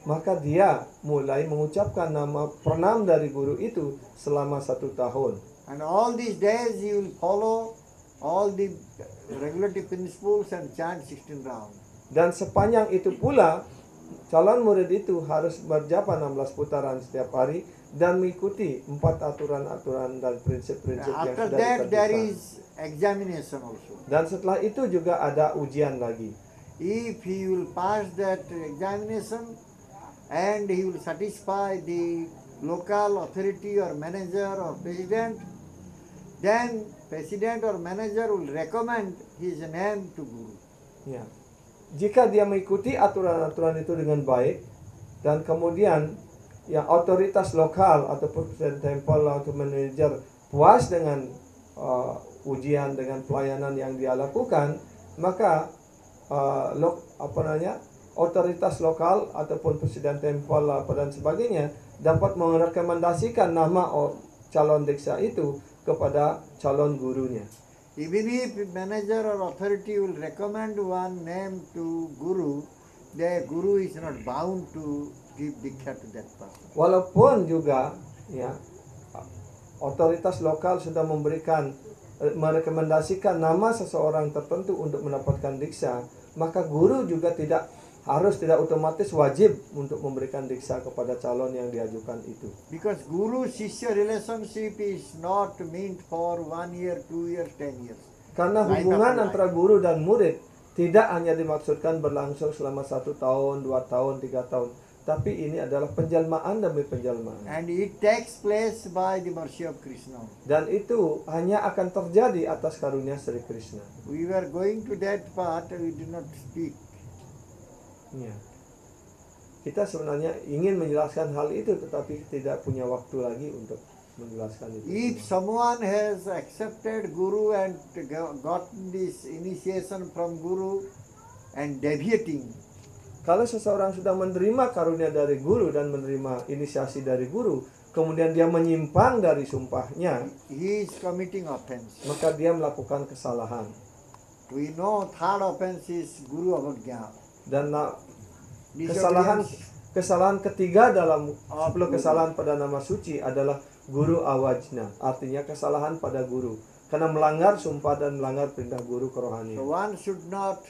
Speaker 2: maka dia mulai mengucapkan nama pranam dari guru itu selama 1 tahun.
Speaker 1: And all these days he will follow all the regulative principles and chant 16 rounds.
Speaker 2: Dan sepanjang itu pula, calon murid itu harus berjapa 16 putaran setiap hari dan mengikuti 4 aturan-aturan dan prinsip-prinsip yang
Speaker 1: After
Speaker 2: sudah
Speaker 1: that, there
Speaker 2: ditentukan.
Speaker 1: is examination also.
Speaker 2: Dan setelah itu juga ada ujian lagi.
Speaker 1: If he will pass that examination and he will satisfy the local authority or manager or president, then president or manager will recommend his name to guru.
Speaker 2: Ya. Jika dia mengikuti aturan-aturan itu dengan baik dan kemudian yang otoritas lokal ataupun presiden temple atau manajer puas dengan ujian dengan pelayanan yang dia lakukan, maka otoritas lokal ataupun presiden temple dan sebagainya dapat merekomendasikan nama calon diksa itu kepada calon gurunya.
Speaker 1: Even if manager or authority will recommend one name to guru, the guru is not bound to give diksha to that person.
Speaker 2: Walaupun juga ya otoritas lokal sudah merekomendasikan nama seseorang tertentu untuk mendapatkan diksa, maka guru juga tidak otomatis wajib untuk memberikan diksa kepada calon yang diajukan itu.
Speaker 1: Because guru-shishya relationship is not meant for 1 year, 2 years, 10 years.
Speaker 2: Karena hubungan antara guru dan murid tidak hanya dimaksudkan berlangsung selama 1 tahun, 2 tahun, 3 tahun, tapi ini adalah penjelmaan demi penjelmaan.
Speaker 1: And it takes place by the mercy of Krishna.
Speaker 2: Dan itu hanya akan terjadi atas karunia Sri Krishna.
Speaker 1: We were going to that part, we did not speak.
Speaker 2: Ya. Kita sebenarnya ingin menjelaskan hal itu, tetapi tidak punya waktu lagi untuk menjelaskan itu.
Speaker 1: If someone has accepted guru and gotten this initiation from guru and deviating,
Speaker 2: kalau seseorang sudah menerima karunia dari guru dan menerima inisiasi dari guru, kemudian dia menyimpang dari sumpahnya,
Speaker 1: he is committing offense.
Speaker 2: maka dia melakukan kesalahan.
Speaker 1: We know third offense is guru avagya.
Speaker 2: Dan
Speaker 1: Disobedience.
Speaker 2: kesalahan ketiga dalam 10 kesalahan pada nama suci adalah guru awajna, artinya kesalahan pada guru, karena melanggar sumpah dan melanggar perintah guru
Speaker 1: So
Speaker 2: kerohanian.
Speaker 1: one should not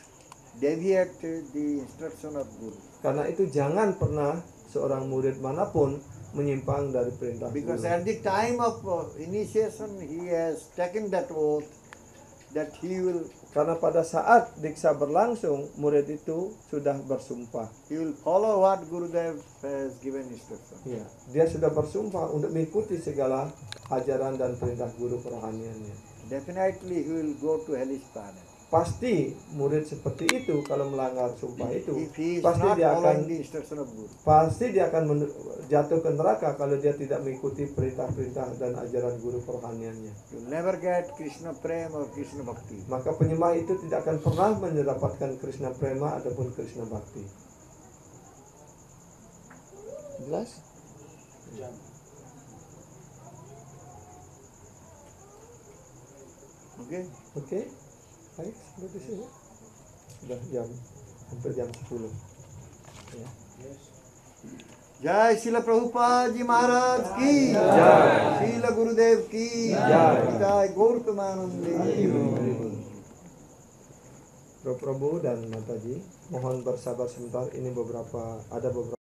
Speaker 1: deviate the instruction of guru.
Speaker 2: Karena itu jangan pernah seorang murid manapun menyimpang dari perintah
Speaker 1: Because
Speaker 2: guru.
Speaker 1: at the time of initiation, he has taken that oath that he will
Speaker 2: Karena pada saat diksa berlangsung, murid itu sudah bersumpah.
Speaker 1: follow what Gurudev has given instruction.
Speaker 2: Ya, dia sudah bersumpah untuk mengikuti segala ajaran dan perintah guru kerohaniannya.
Speaker 1: Definitely he will go to hellish planet.
Speaker 2: Pasti murid seperti itu kalau melanggar sumpah itu,
Speaker 1: If he is
Speaker 2: pasti
Speaker 1: not
Speaker 2: dia akan
Speaker 1: following the instruction of Guru.
Speaker 2: jatuh ke neraka kalau dia tidak mengikuti perintah-perintah dan ajaran guru kerohaniannya.
Speaker 1: You will never get Krishna Prema or Krishna Bhakti.
Speaker 2: Maka penyembah itu tidak akan pernah mendapatkan Krishna Prema ataupun Krishna Bhakti. Jelas?
Speaker 1: Okay?
Speaker 2: Oke. Baik, sampai di sini. Sudah hampir jam 10. Ya.
Speaker 1: Jai Srila Prabhupada Ji Maharaj ki
Speaker 2: Jai.
Speaker 1: Srila Gurudev ki
Speaker 2: Jai.
Speaker 1: Jai Gaur Premanande.
Speaker 2: Prabu dan Mataji, mohon bersabar sebentar. Ini ada beberapa